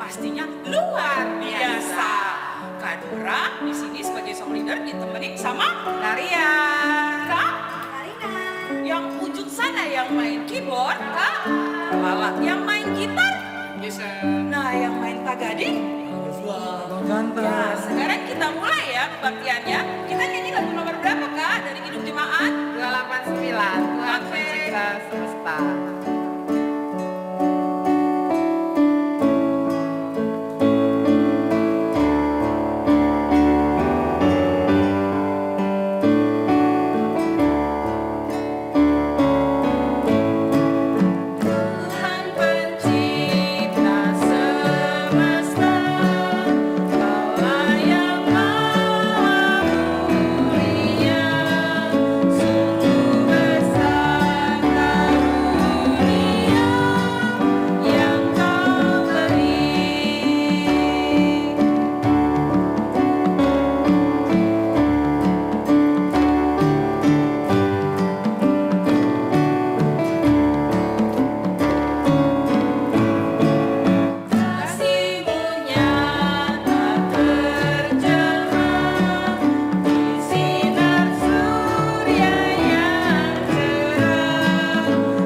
pastinya luar biasa. Kak Dora di sini sebagai song leader ditemenin sama Naria, Kak Karina, yang ujung sana yang main keyboard, Kak Lala, yang main gitar, Jason, nah yang main Pak Gading. Ganteng. Ya, sekarang kita mulai ya kebaktiannya. Kita nyanyi lagu nomor berapa Kak dari Hidup Jemaat? 289, Tuhan Oke. pencipta semesta. Tuhan pencipta semesta, Kaulah yang maha mulia, sungguh besar karunia yang Kau beri. Kasih-Mu nyata tercerah di sinar surya yang cerah,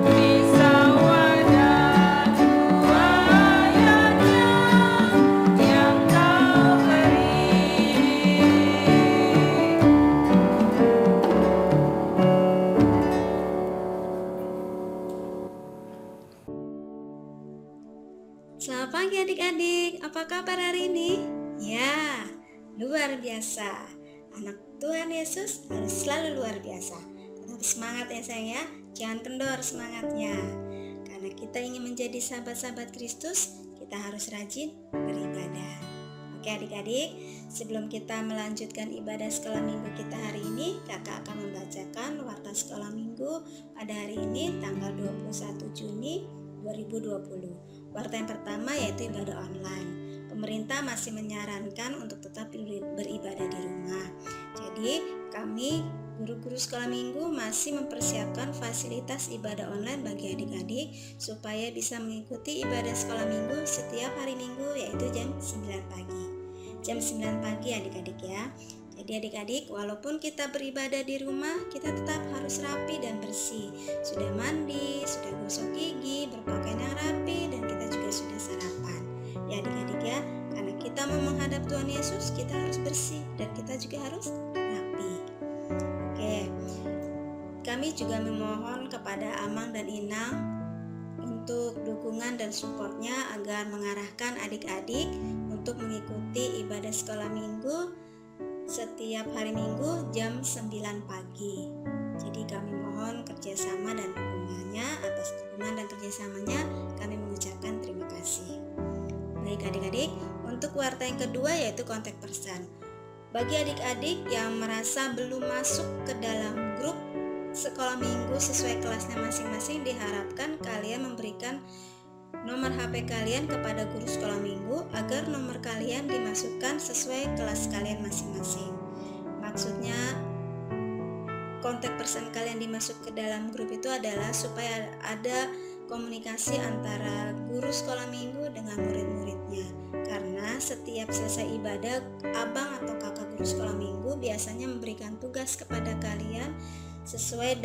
pisau wajah wajahnya yang Kau beri. selamat pagi adik-adik. Apa kabar hari ini? Ya, luar biasa. Anak Tuhan Yesus harus selalu luar biasa. Tetap semangat ya sayang ya. Jangan kendor semangatnya. Karena kita ingin menjadi sahabat-sahabat Kristus, kita harus rajin beribadah. Oke adik-adik, sebelum kita melanjutkan ibadah sekolah minggu kita hari ini, kakak akan membacakan warta sekolah minggu pada hari ini tanggal 21 Juni 2020. Warta yang pertama yaitu ibadah online. Pemerintah masih menyarankan untuk tetap beribadah di rumah. Jadi kami guru-guru sekolah minggu masih mempersiapkan fasilitas ibadah online bagi adik-adik supaya bisa mengikuti ibadah sekolah minggu setiap hari minggu yaitu jam 9 pagi. Jam 9 pagi adik-adik ya. Jadi adik-adik, walaupun kita beribadah di rumah, kita tetap harus rapi dan bersih. Sudah mandi, sudah gosok gigi, berpakaian yang rapi, dan kita juga sudah sarapan. Ya adik-adik ya, karena kita mau menghadap Tuhan Yesus, kita harus bersih dan kita juga harus rapi. Oke, kami juga memohon kepada Amang dan Inang untuk dukungan dan supportnya agar mengarahkan adik-adik untuk mengikuti ibadah sekolah minggu setiap hari minggu jam 9 pagi. Jadi kami mohon kerjasama dan dukungannya. Atas dukungan dan kerjasamanya kami mengucapkan terima kasih. Baik adik-adik, untuk warta yang kedua yaitu kontak person. Bagi adik-adik yang merasa belum masuk ke dalam grup sekolah minggu sesuai kelasnya masing-masing, diharapkan kalian memberikan nomor HP kalian kepada guru sekolah minggu agar nomor kalian dimasukkan sesuai kelas kalian masing-masing. Maksudnya kontak person kalian dimasuk ke dalam grup itu adalah supaya ada komunikasi antara guru sekolah minggu dengan murid-muridnya. Karena setiap selesai ibadah, abang atau kakak guru sekolah minggu biasanya memberikan tugas kepada kalian sesuai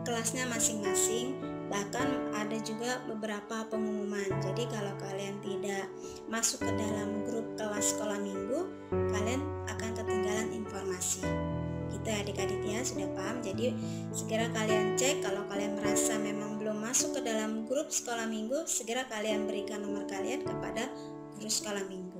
kelasnya masing-masing. Bahkan ada juga beberapa pengumuman. Jadi kalau kalian tidak masuk ke dalam grup kelas sekolah minggu, kalian akan ketinggalan informasi. Gitu ya adik-adik ya, sudah paham? Jadi segera kalian cek. Kalau kalian merasa memang belum masuk ke dalam grup sekolah minggu, segera kalian berikan nomor kalian kepada guru sekolah minggu.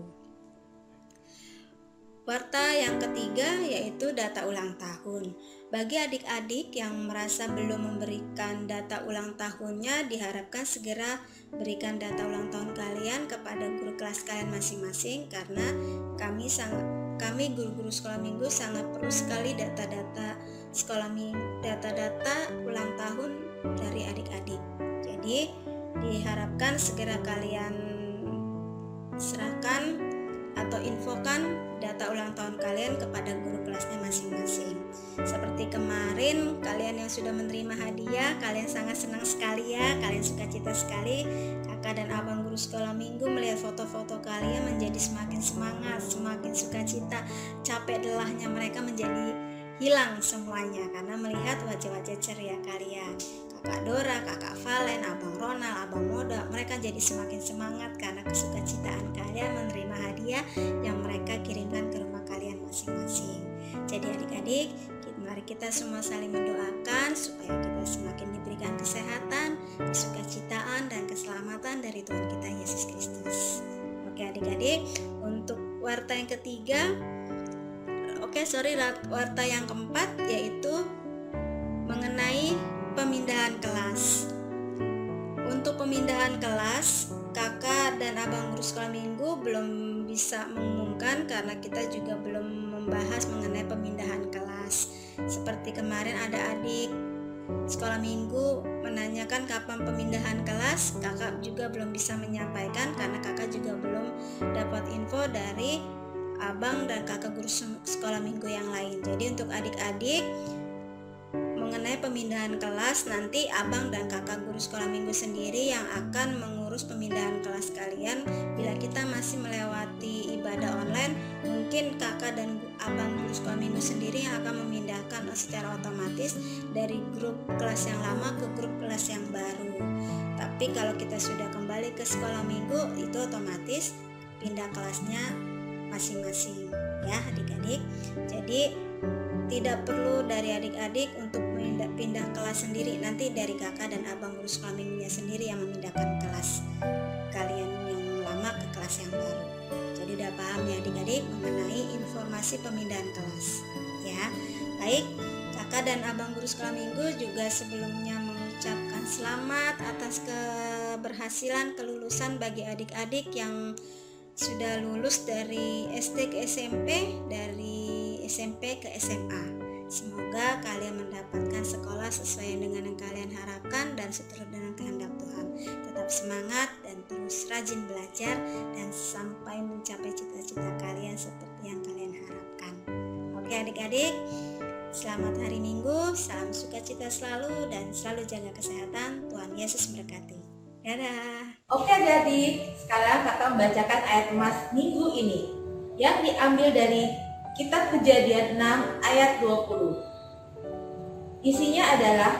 Warta yang ketiga yaitu data ulang tahun. Bagi adik-adik yang merasa belum memberikan data ulang tahunnya, diharapkan segera berikan data ulang tahun kalian kepada guru kelas kalian masing-masing, karena kami guru-guru sekolah minggu sangat perlu sekali data-data data ulang tahun dari adik-adik. Jadi diharapkan segera kalian serahkan atau infokan data ulang tahun kalian kepada guru kelasnya masing-masing. Seperti kemarin, kalian yang sudah menerima hadiah, kalian sangat senang sekali ya, kalian sukacita sekali. Kakak dan abang guru sekolah minggu melihat foto-foto kalian menjadi semakin semangat, semakin sukacita. Capek lelahnya mereka menjadi hilang semuanya karena melihat wajah-wajah ceria kalian. Kakak Dora, Kakak Valen, Abang Ronald, Abang Moda, mereka jadi semakin semangat karena kesukacitaan kalian menerima hadiah yang mereka kirimkan ke rumah kalian masing-masing. Jadi adik-adik, mari kita semua saling mendoakan supaya kita semakin diberikan kesehatan, kesukacitaan, dan keselamatan dari Tuhan kita Yesus Kristus. Oke adik-adik, untuk warta yang ketiga, warta yang keempat yaitu mengenai pemindahan kelas. Untuk pemindahan kelas, kakak dan abang guru sekolah minggu belum bisa mengumumkan karena kita juga belum membahas mengenai pemindahan kelas. Seperti kemarin ada adik sekolah minggu menanyakan kapan pemindahan kelas, kakak juga belum bisa menyampaikan karena kakak juga belum dapat info dari abang dan kakak guru sekolah minggu yang lain. Jadi untuk adik-adik mengenai pemindahan kelas, nanti abang dan kakak guru sekolah minggu sendiri yang akan mengurus pemindahan kelas kalian. Bila kita masih melewati ibadah online, mungkin kakak dan abang guru sekolah minggu sendiri yang akan memindahkan secara otomatis dari grup kelas yang lama ke grup kelas yang baru. Tapi kalau kita sudah kembali ke sekolah minggu, itu otomatis pindah kelasnya masing-masing ya adik-adik. Jadi tidak perlu dari adik-adik untuk pindah kelas sendiri, nanti dari kakak dan abang guru sekolah minggunya sendiri yang memindahkan kelas kalian yang lama ke kelas yang baru. Jadi udah paham ya adik-adik mengenai informasi pemindahan kelas ya. Baik, kakak dan abang guru sekolah minggu juga sebelumnya mengucapkan selamat atas keberhasilan kelulusan bagi adik-adik yang sudah lulus dari SD ke SMP, dari SMP ke SMA. Semoga kalian mendapatkan sekolah sesuai dengan yang kalian harapkan dan seturut dengan kehendak Tuhan. Tetap semangat dan terus rajin belajar dan sampai mencapai cita-cita kalian seperti yang kalian harapkan. Oke adik-adik, selamat hari Minggu, salam sukacita selalu dan selalu jaga kesehatan. Tuhan Yesus memberkati. Dadah. Oke adik-adik, sekarang kakak membacakan ayat emas minggu ini yang diambil dari Kitab Kejadian 6 ayat 20. Isinya adalah,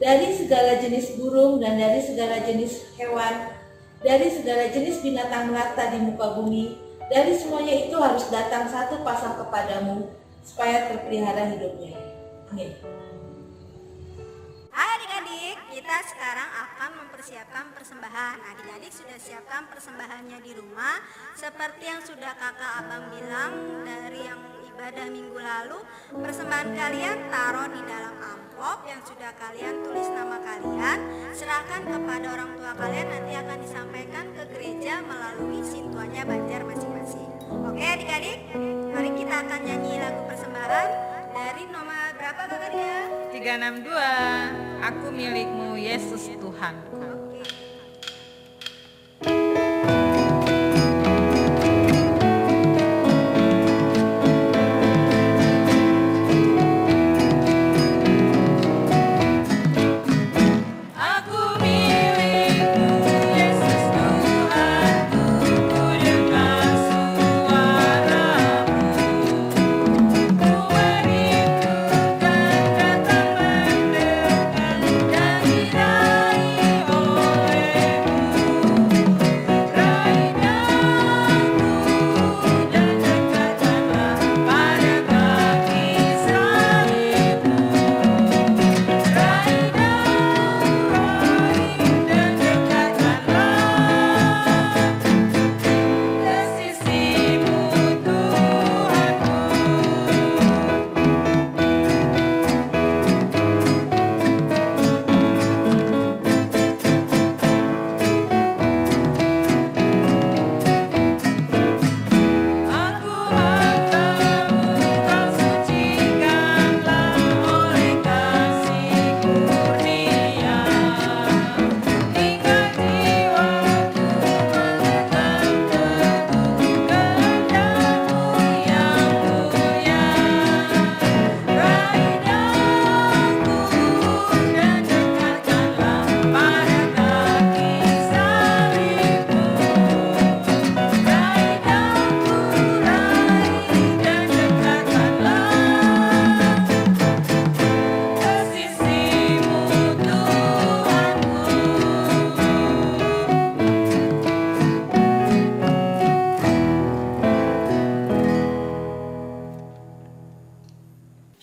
dari segala jenis burung dan dari segala jenis hewan, dari segala jenis binatang melata di muka bumi, dari semuanya itu harus datang satu pasang kepadamu, supaya terpelihara hidupnya. Amin. Hai adik-adik, kita sekarang akan mempersiapkan persembahan. Adik-adik sudah siapkan persembahannya di rumah. Seperti yang sudah kakak abang bilang dari yang ibadah minggu lalu, persembahan kalian taruh di dalam amplop yang sudah kalian tulis nama kalian. Serahkan kepada orang tua kalian, nanti akan disampaikan ke gereja melalui sintuannya Banjar masing-masing. Oke adik-adik, mari kita akan nyanyi lagu persembahan dari nomor berapa kakak dia? 362, aku milikmu Yesus Tuhanku. Oh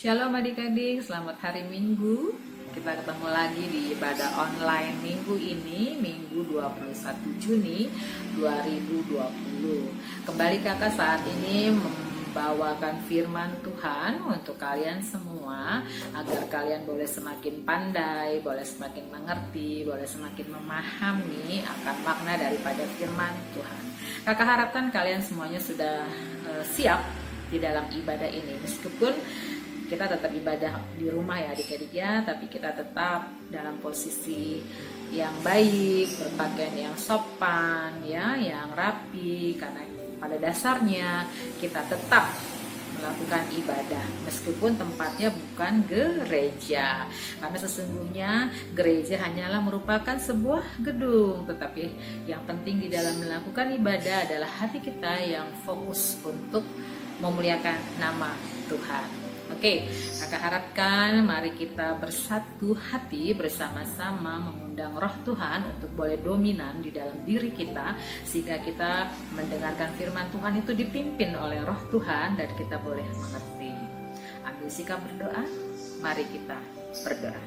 Shalom adik-adik, selamat hari Minggu. Kita ketemu lagi di ibadah online minggu ini, Minggu 21 Juni 2020. Kembali kakak saat ini membawakan firman Tuhan untuk kalian semua, agar kalian boleh semakin pandai, boleh semakin mengerti, boleh semakin memahami akan makna daripada firman Tuhan. Kakak harapkan kalian semuanya sudah siap di dalam ibadah ini, meskipun kita tetap ibadah di rumah ya adik-adik ya, tapi kita tetap dalam posisi yang baik, berpakaian yang sopan ya, yang rapi, karena pada dasarnya kita tetap melakukan ibadah meskipun tempatnya bukan gereja, karena sesungguhnya gereja hanyalah merupakan sebuah gedung, tetapi yang penting di dalam melakukan ibadah adalah hati kita yang fokus untuk memuliakan nama Tuhan. Oke, kakak harapkan mari kita bersatu hati bersama-sama mengundang roh Tuhan untuk boleh dominan di dalam diri kita, sehingga kita mendengarkan firman Tuhan itu dipimpin oleh roh Tuhan dan kita boleh mengerti. Ambil sikap berdoa, mari kita berdoa.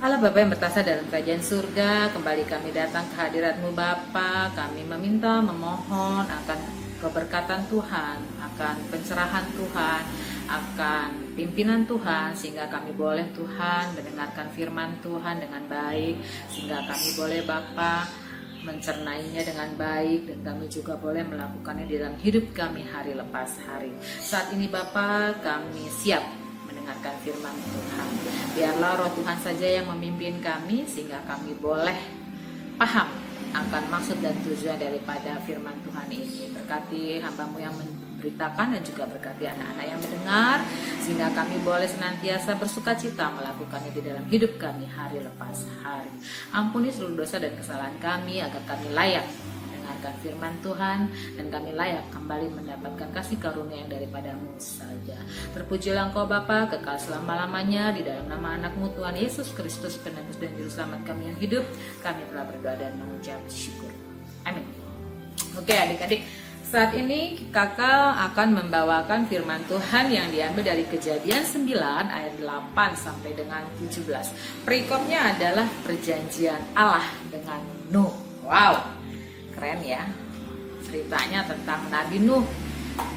Allah Bapa yang bertasa dalam kerajaan surga, kembali kami datang ke hadirat-Mu Bapa. Kami meminta, memohon akan keberkatan Tuhan, akan pencerahan Tuhan, akan pimpinan Tuhan, sehingga kami boleh Tuhan mendengarkan firman Tuhan dengan baik, sehingga kami boleh Bapa mencernainya dengan baik, dan kami juga boleh melakukannya di dalam hidup kami hari lepas hari. Saat ini Bapa, kami siap mendengarkan firman Tuhan. Biarlah roh Tuhan saja yang memimpin kami, sehingga kami boleh paham akan maksud dan tujuan daripada firman Tuhan ini. Berkati hamba-Mu yang memberitakan dan juga berkati anak-anak yang mendengar, sehingga kami boleh senantiasa bersukacita melakukannya di dalam hidup kami hari lepas hari. Ampuni seluruh dosa dan kesalahan kami, agar kami layak mendengarkan firman Tuhan, dan kami layak kembali mendapatkan kasih karunia yang daripada-Mu saja. Terpujilah Engkau Bapa, kekal selama-lamanya. Di dalam nama anak-Mu Tuhan Yesus Kristus, penebus dan juru selamat kami yang hidup, kami telah berdoa dan mengucap syukur. Amin. Oke adik-adik, saat ini kakak akan membawakan firman Tuhan yang diambil dari Kejadian 9 ayat 8 sampai dengan 17. Perikopnya adalah perjanjian Allah dengan Nuh. Wow, keren ya. Ceritanya tentang Nabi Nuh.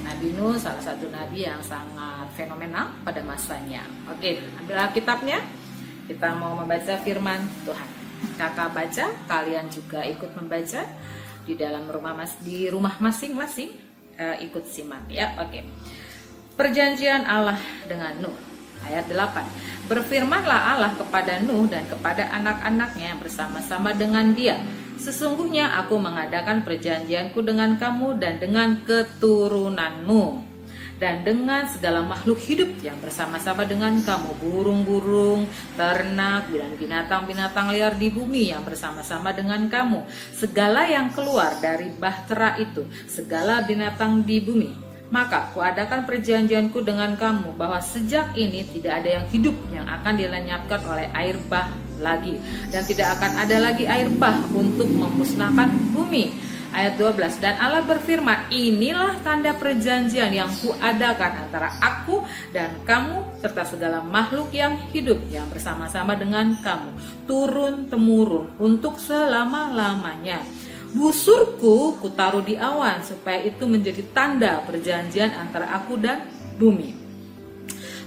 Nabi Nuh salah satu nabi yang sangat fenomenal pada masanya. Oke, ambil Alkitabnya. Kita mau membaca firman Tuhan. Kakak baca, kalian juga ikut membaca di dalam rumah masing-masing, ikut simak ya. Oke. Perjanjian Allah dengan Nuh ayat 8. Berfirmanlah Allah kepada Nuh dan kepada anak-anaknya yang bersama-sama dengan dia. Sesungguhnya aku mengadakan perjanjianku dengan kamu dan dengan keturunanmu, dan dengan segala makhluk hidup yang bersama-sama dengan kamu, burung-burung, ternak, dan binatang-binatang liar di bumi yang bersama-sama dengan kamu, segala yang keluar dari bahtera itu, segala binatang di bumi. Maka kuadakan perjanjianku dengan kamu, bahwa sejak ini tidak ada yang hidup yang akan dilenyapkan oleh air bah lagi, dan tidak akan ada lagi air bah untuk memusnahkan bumi. Ayat 12, dan Allah berfirman, inilah tanda perjanjian yang kuadakan antara aku dan kamu serta segala makhluk yang hidup yang bersama-sama dengan kamu, turun-temurun untuk selama-lamanya. Busurku kutaruh di awan, supaya itu menjadi tanda perjanjian antara aku dan bumi.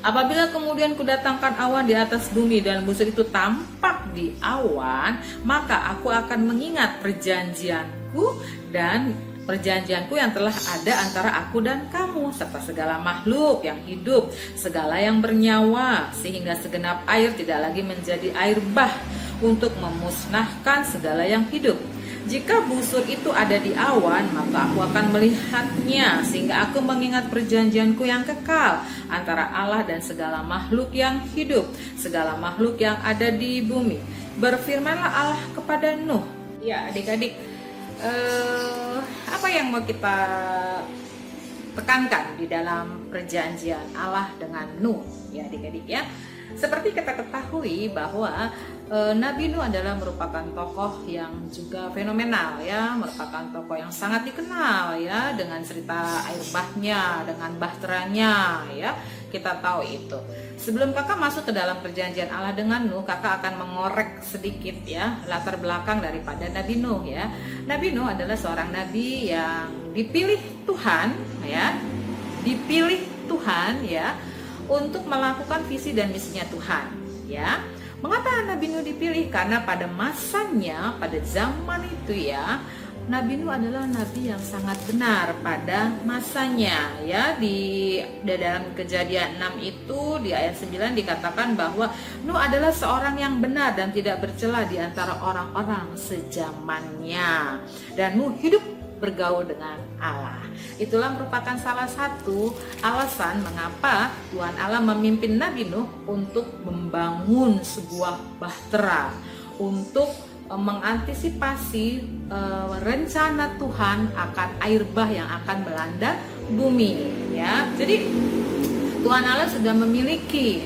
Apabila kemudian kudatangkan awan di atas bumi dan busur itu tampak di awan, maka aku akan mengingat perjanjianku dan perjanjianku yang telah ada antara aku dan kamu serta segala makhluk yang hidup, segala yang bernyawa, sehingga segenap air tidak lagi menjadi air bah untuk memusnahkan segala yang hidup. Jika busur itu ada di awan, maka aku akan melihatnya, sehingga aku mengingat perjanjianku yang kekal antara Allah dan segala makhluk yang hidup, segala makhluk yang ada di bumi. Berfirmanlah Allah kepada Nuh. Ya adik-adik, apa yang mau kita tekankan di dalam perjanjian Allah dengan Nuh ya adik-adik ya? Seperti kita ketahui bahwa Nabi Nuh adalah merupakan tokoh yang juga fenomenal ya, merupakan tokoh yang sangat dikenal ya, dengan cerita air bahnya, dengan bahteranya ya, kita tahu itu. Sebelum kakak masuk ke dalam perjanjian Allah dengan Nuh, kakak akan mengorek sedikit ya latar belakang daripada Nabi Nuh ya. Nabi Nuh adalah seorang nabi yang dipilih Tuhan ya, untuk melakukan visi dan misinya Tuhan ya. Mengapa Nabi Nuh dipilih? Karena pada masanya, pada zaman itu ya, Nabi Nuh adalah nabi yang sangat benar pada masanya ya. Di dalam Kejadian 6 itu di ayat 9 dikatakan bahwa Nuh adalah seorang yang benar dan tidak bercela di antara orang-orang sezamannya, dan Nuh hidup bergaul dengan Allah. Itulah merupakan salah satu alasan mengapa Tuhan Allah memimpin Nabi Nuh untuk membangun sebuah bahtera, untuk mengantisipasi rencana Tuhan akan air bah yang akan melanda bumi ya. Jadi Tuhan Allah sudah memiliki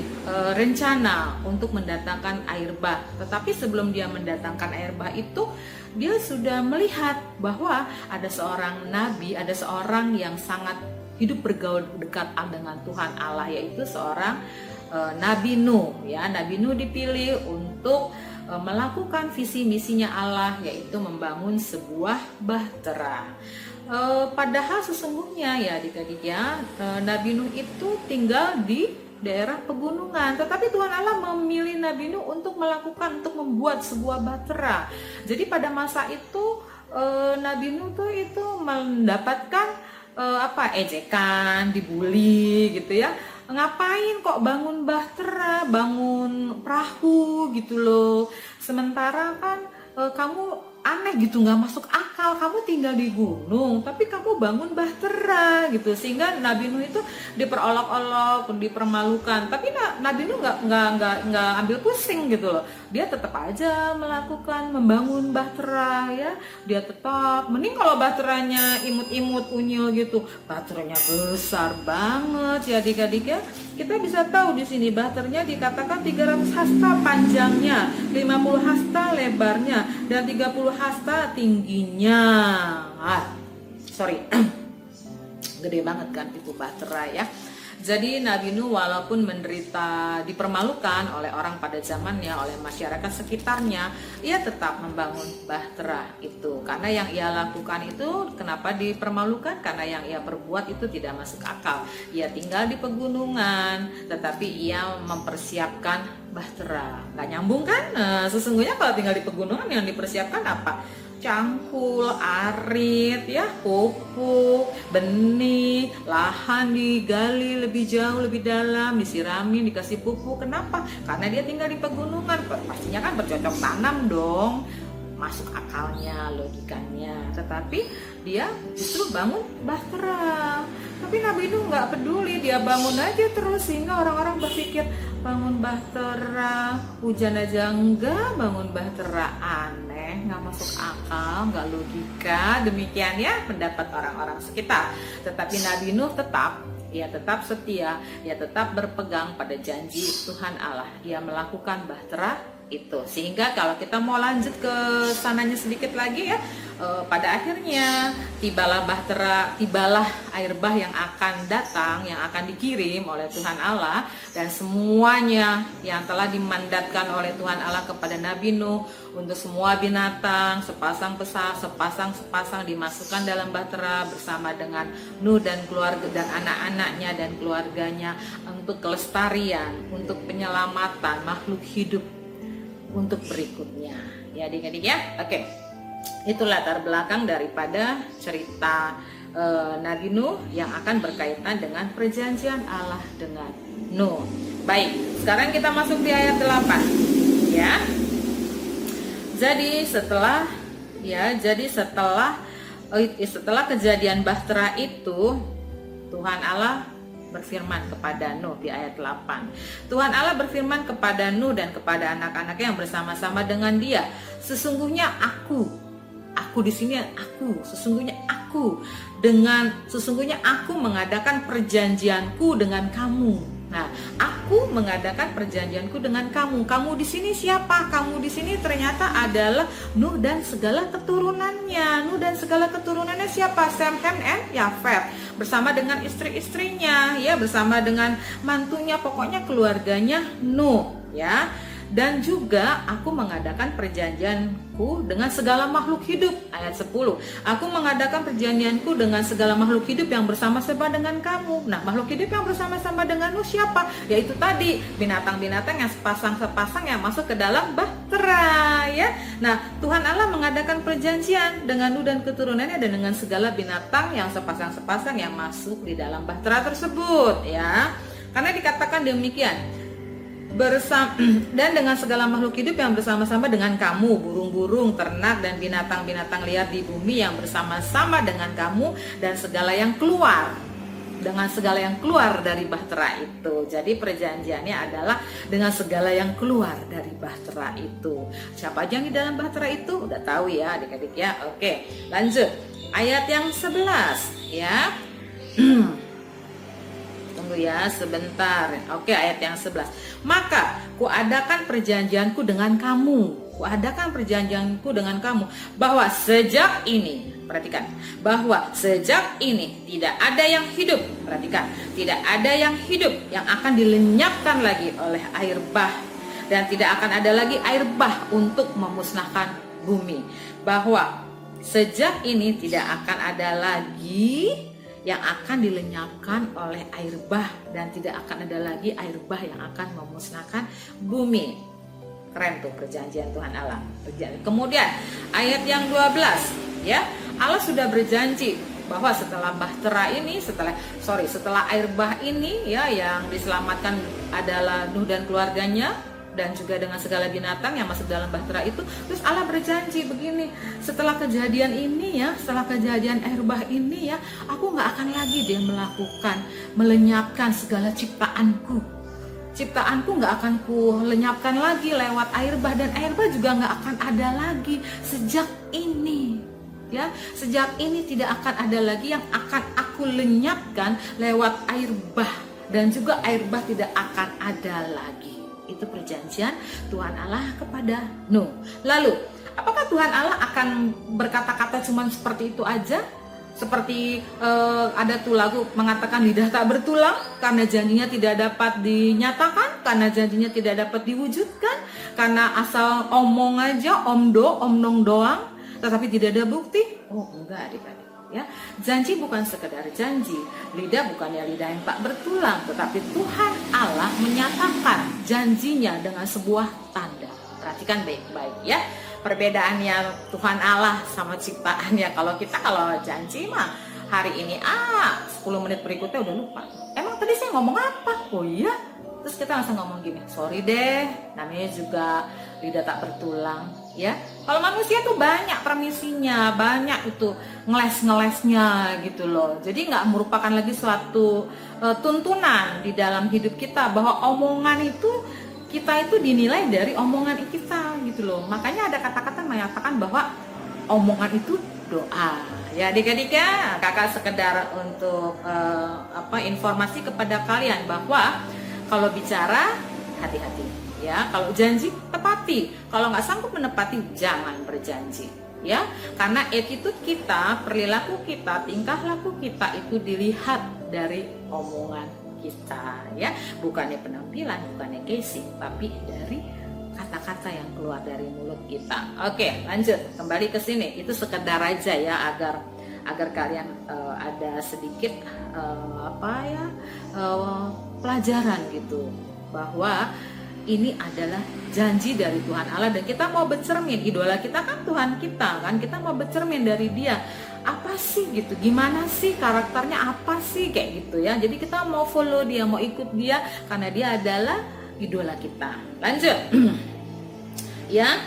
rencana untuk mendatangkan air bah, tetapi sebelum dia mendatangkan air bah itu, dia sudah melihat bahwa ada seorang nabi, ada seorang yang sangat hidup bergaul dekat dengan Tuhan Allah, yaitu seorang Nabi Nuh ya. Nabi Nuh dipilih untuk melakukan visi misinya Allah, yaitu membangun sebuah bahtera. Padahal sesungguhnya ya adik-adik ya, Nabi Nuh itu tinggal di daerah pegunungan, tetapi Tuhan Allah memilih Nabi Nuh untuk membuat sebuah bahtera. Jadi pada masa itu Nabi Nuh itu mendapatkan ejekan, dibully gitu ya. Ngapain kok bangun bahtera, bangun perahu gitu loh. Sementara kan kamu aneh gitu, nggak masuk akal, kamu tinggal di gunung tapi kamu bangun bahtera gitu. Sehingga Nabi Nuh itu diperolok-olok, dipermalukan. Tapi Nabi Nuh nggak ambil pusing gitu loh. Dia tetap aja membangun bahtera ya. Dia tetap, mending kalau bahteranya imut-imut unyil gitu. Bahteranya besar banget ya adik-adik ya. Kita bisa tahu di sini bahternya dikatakan 300 hasta panjangnya, 50 hasta lebarnya, dan 30 hasta tingginya. Gede banget kan itu bahtera ya. Jadi Nabi Nuh walaupun menderita, dipermalukan oleh orang pada zamannya, oleh masyarakat sekitarnya, ia tetap membangun bahtera itu. Karena yang ia lakukan itu, kenapa dipermalukan? Karena yang ia perbuat itu tidak masuk akal. Ia tinggal di pegunungan, tetapi ia mempersiapkan bahtera. Gak nyambung kan? Sesungguhnya kalau tinggal di pegunungan yang dipersiapkan apa? Cangkul, arit, ya, pupuk, benih, lahan digali lebih jauh, lebih dalam, disiramin, dikasih pupuk. Kenapa? Karena dia tinggal di pegunungan, pastinya kan bercocok tanam dong. Masuk akalnya, logikanya. Tetapi dia justru bangun bahtera. Tapi Nabi Nuh nggak peduli, dia bangun aja terus, sehingga orang-orang berpikir bangun bahtera, hujan aja enggak, bangun bahtera, aneh, nggak masuk akal, nggak logika. Demikian ya pendapat orang-orang sekitar. Tetapi Nabi Nuh tetap setia, ia tetap berpegang pada janji Tuhan Allah. Ia melakukan bahtera itu. Sehingga kalau kita mau lanjut ke sananya sedikit lagi ya, pada akhirnya tibalah air bah yang akan datang, yang akan dikirim oleh Tuhan Allah, dan semuanya yang telah dimandatkan oleh Tuhan Allah kepada Nabi Nuh untuk semua binatang sepasang dimasukkan dalam bahtera bersama dengan Nuh dan keluarga dan anak-anaknya dan keluarganya, untuk kelestarian, untuk penyelamatan makhluk hidup untuk berikutnya ya adik-adik ya. Oke, itu latar belakang daripada cerita Nabi Nuh yang akan berkaitan dengan perjanjian Allah dengan Nuh. Baik, sekarang kita masuk di ayat 8 ya. Jadi setelah kejadian bahtera itu, Tuhan Allah berfirman kepada Nuh di ayat 8. Tuhan Allah berfirman kepada Nuh dan kepada anak-anaknya yang bersama-sama dengan dia, sesungguhnya aku di sini sesungguhnya aku mengadakan perjanjianku dengan kamu. Nah, aku aku mengadakan perjanjianku dengan kamu. Kamu di sini siapa? Kamu di sini ternyata adalah Nuh dan segala keturunannya. Nuh dan segala keturunannya siapa? Sem, Ham, and Yafet. Bersama dengan istri-istrinya, ya, bersama dengan mantunya, pokoknya keluarganya Nuh, ya. Dan juga aku mengadakan perjanjianku dengan segala makhluk hidup. Ayat 10. Aku mengadakan perjanjianku dengan segala makhluk hidup yang bersama-sama dengan kamu. Nah, makhluk hidup yang bersama-sama denganmu siapa? Yaitu tadi binatang-binatang yang sepasang-sepasang yang masuk ke dalam bahtera, ya. Nah, Tuhan Allah mengadakan perjanjian dengan Nuh dan keturunannya dan dengan segala binatang yang sepasang-sepasang yang masuk di dalam bahtera tersebut, ya. Karena dikatakan demikian, dan dengan segala makhluk hidup yang bersama-sama dengan kamu, burung-burung, ternak, dan binatang-binatang liar di bumi yang bersama-sama dengan kamu, dan segala yang keluar, dengan segala yang keluar dari bahtera itu. Jadi perjanjiannya adalah dengan segala yang keluar dari bahtera itu. Siapa aja yang di dalam bahtera itu? Udah tahu ya adik-adik ya. Oke, lanjut. Ayat yang 11 ya. Tunggu ya sebentar. Oke, ayat yang 11. Maka kuadakan perjanjianku dengan kamu. Kuadakan perjanjianku dengan kamu bahwa sejak ini, perhatikan, bahwa sejak ini tidak ada yang hidup. Perhatikan, tidak ada yang hidup yang akan dilenyapkan lagi oleh air bah, dan tidak akan ada lagi air bah untuk memusnahkan bumi. Bahwa sejak ini tidak akan ada lagi yang akan dilenyapkan oleh air bah, dan tidak akan ada lagi air bah yang akan memusnahkan bumi. Keren tuh perjanjian Tuhan Allah. Kemudian ayat yang 12 ya, Allah sudah berjanji bahwa setelah bahtera ini, setelah air bah ini ya, yang diselamatkan adalah Nuh dan keluarganya, dan juga dengan segala binatang yang masuk dalam bahtera itu. Terus Allah berjanji begini, setelah kejadian ini ya, setelah kejadian air bah ini ya, aku gak akan lagi deh melenyapkan segala ciptaanku. Ciptaanku gak akan ku lenyapkan lagi lewat air bah, dan air bah juga gak akan ada lagi sejak ini. Ya, sejak ini tidak akan ada lagi yang akan aku lenyapkan lewat air bah, dan juga air bah tidak akan ada lagi. Itu perjanjian Tuhan Allah kepada Nuh. Lalu, apakah Tuhan Allah akan berkata-kata cuma seperti itu aja? Seperti ada tuh lagu mengatakan lidah tak bertulang karena janjinya tidak dapat dinyatakan, karena janjinya tidak dapat diwujudkan, karena asal omong aja, omnong doang, tetapi tidak ada bukti. Oh enggak adik-adik ya, janji bukan sekedar janji, lidah bukannya lidah yang tak bertulang, tetapi Tuhan Allah menyatakan janjinya dengan sebuah tanda. Perhatikan baik-baik ya, perbedaannya Tuhan Allah sama ciptaannya. Kalau janji mah hari ini 10 menit berikutnya udah lupa, emang tadi saya ngomong apa, oh iya, terus kita langsung ngomong gini, sorry deh, namanya juga lidah tak bertulang ya. Kalau manusia tuh banyak permisinya, banyak itu ngeles-ngelesnya gitu loh. Jadi nggak merupakan lagi suatu tuntunan di dalam hidup kita, bahwa omongan itu kita itu dinilai dari omongan kita gitu loh. Makanya ada kata-kata mengatakan bahwa omongan itu doa. Ya adik-adik ya, kakak sekedar untuk informasi kepada kalian bahwa kalau bicara hati-hati. Ya, kalau janji tepati, kalau nggak sanggup menepati jangan berjanji, ya. Karena attitude kita, perilaku kita, tingkah laku kita itu dilihat dari omongan kita, ya. Bukannya penampilan, bukannya casing, tapi dari kata-kata yang keluar dari mulut kita. Oke, lanjut kembali ke sini. Itu sekedar aja ya, agar kalian ada sedikit pelajaran gitu, bahwa ini adalah janji dari Tuhan Allah, dan kita mau bercermin, idola kita kan Tuhan kita kan, kita mau bercermin dari dia, apa sih gitu, gimana sih karakternya, apa sih kayak gitu ya. Jadi kita mau follow dia, mau ikut dia, karena dia adalah idola kita. Lanjut ya,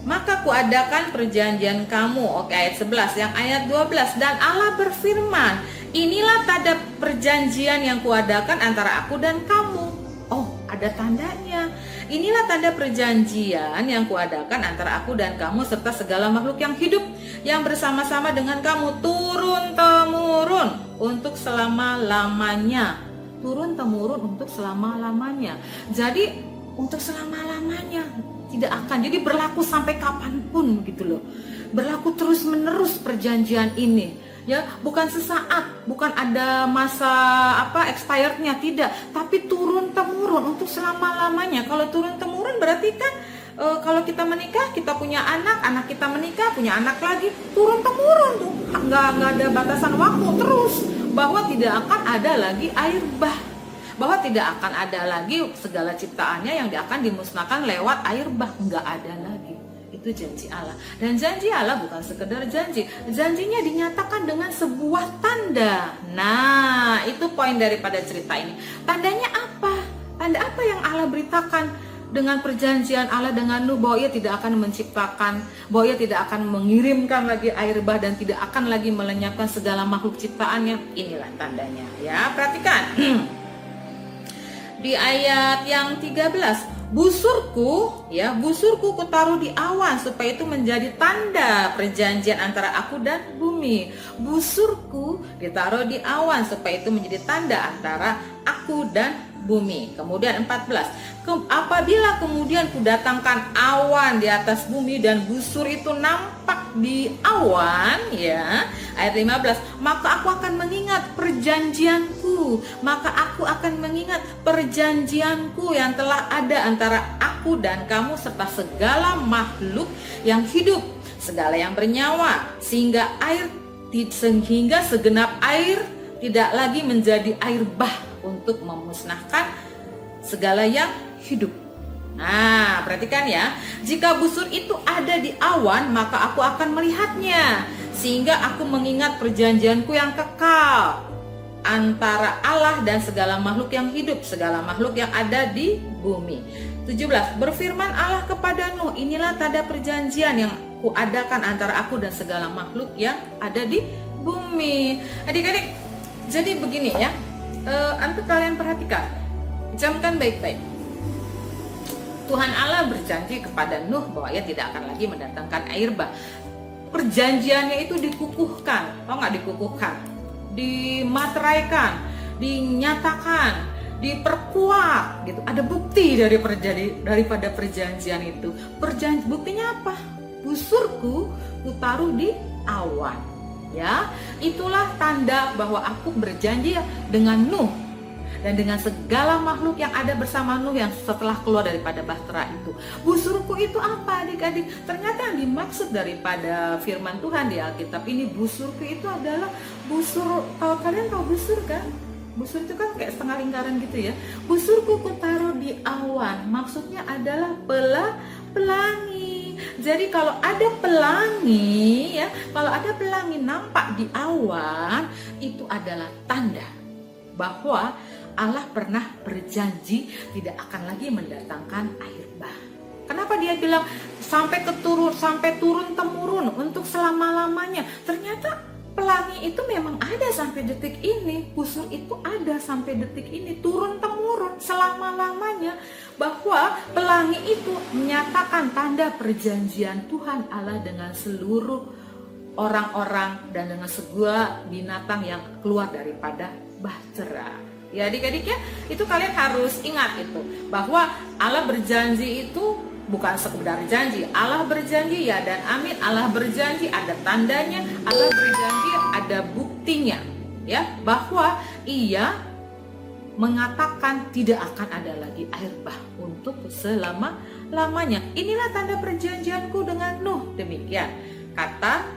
maka kuadakan perjanjian kamu. Oke, ayat 11. Yang ayat 12, dan Allah berfirman, inilah tanda perjanjian yang kuadakan antara aku dan kamu. Oh, ada tandanya. Inilah tanda perjanjian yang kuadakan antara aku dan kamu serta segala makhluk yang hidup yang bersama-sama dengan kamu turun-temurun untuk selama-lamanya. turun temurun untuk selama-lamanya. Jadi untuk selama-lamanya tidak akan, jadi berlaku sampai kapanpun gitu loh, berlaku terus menerus perjanjian ini ya, bukan sesaat, bukan ada masa expirednya, tidak, tapi turun temurun untuk selama-lamanya. Kalau turun temurun berarti kan kalau kita menikah, kita punya anak, anak kita menikah, punya anak lagi, turun temurun tuh, nggak ada batasan waktu, terus, bahwa tidak akan ada lagi air bah, bahwa tidak akan ada lagi segala ciptaannya yang akan dimusnahkan lewat air bah, nggak ada lagi. Itu janji Allah. Dan janji Allah bukan sekedar janji, janjinya dinyatakan dengan sebuah tanda. Nah, itu poin daripada cerita ini. Tandanya apa? Tanda apa yang Allah beritakan dengan perjanjian Allah dengan Nuh, bahwa ia tidak akan menciptakan, bahwa ia tidak akan mengirimkan lagi air bah dan tidak akan lagi melenyapkan segala makhluk ciptaannya. Inilah tandanya ya, perhatikan. Di ayat yang 13, busurku kutaruh di awan supaya itu menjadi tanda perjanjian antara aku dan bumi. Busurku ditaruh di awan supaya itu menjadi tanda antara aku dan bumi. Kemudian 14, apabila kemudian kudatangkan awan di atas bumi dan busur itu nampak di awan ya, ayat 15, maka aku akan mengingat perjanjianku, yang telah ada antara aku dan kamu serta segala makhluk yang hidup, segala yang bernyawa, sehingga segenap air tidak lagi menjadi air bah untuk memusnahkan segala yang hidup. Nah, perhatikan ya, jika busur itu ada di awan, maka aku akan melihatnya, sehingga aku mengingat perjanjianku yang kekal antara Allah dan segala makhluk yang hidup, segala makhluk yang ada di bumi. 17, berfirman Allah kepada Nuh, inilah tanda perjanjian yang kuadakan antara aku dan segala makhluk yang ada di bumi. Adik-adik, jadi begini ya, untuk kalian perhatikan, camkan baik-baik. Tuhan Allah berjanji kepada Nuh bahwa ia tidak akan lagi mendatangkan air bah. Perjanjiannya itu dikukuhkan, tau nggak dikukuhkan? Dimateraikan, dinyatakan, diperkuat gitu. Ada bukti daripada perjanjian itu. Buktinya apa? Busurku kutaruh di awan. Ya, itulah tanda bahwa aku berjanji dengan Nuh dan dengan segala makhluk yang ada bersama Nuh yang setelah keluar daripada bahtera itu. Busurku itu apa adik-adik? Ternyata yang dimaksud daripada firman Tuhan di Alkitab ini, busurku itu adalah busur. Kalau kalian tahu busur kan? Busur itu kan kayak setengah lingkaran gitu ya. Busurku kutaruh di awan, maksudnya adalah pelangi. Jadi kalau ada pelangi ya, kalau ada pelangi nampak di awan, itu adalah tanda bahwa Allah pernah berjanji tidak akan lagi mendatangkan air bah. Kenapa dia bilang sampai turun temurun untuk selama-lamanya? Ternyata pelangi itu memang ada sampai detik ini, busur itu ada sampai detik ini, turun temurun selama-lamanya. Bahwa pelangi itu menyatakan tanda perjanjian Tuhan Allah dengan seluruh orang-orang dan dengan sebuah binatang yang keluar daripada bahtera. Ya adik-adik ya, itu kalian harus ingat itu, bahwa Allah berjanji itu bukan sekedar janji. Allah berjanji ya dan amin. Allah berjanji ada tandanya, Allah berjanji ada buktinya ya, bahwa ia mengatakan tidak akan ada lagi air bah untuk selama-lamanya. Inilah tanda perjanjianku dengan Nuh, demikian kata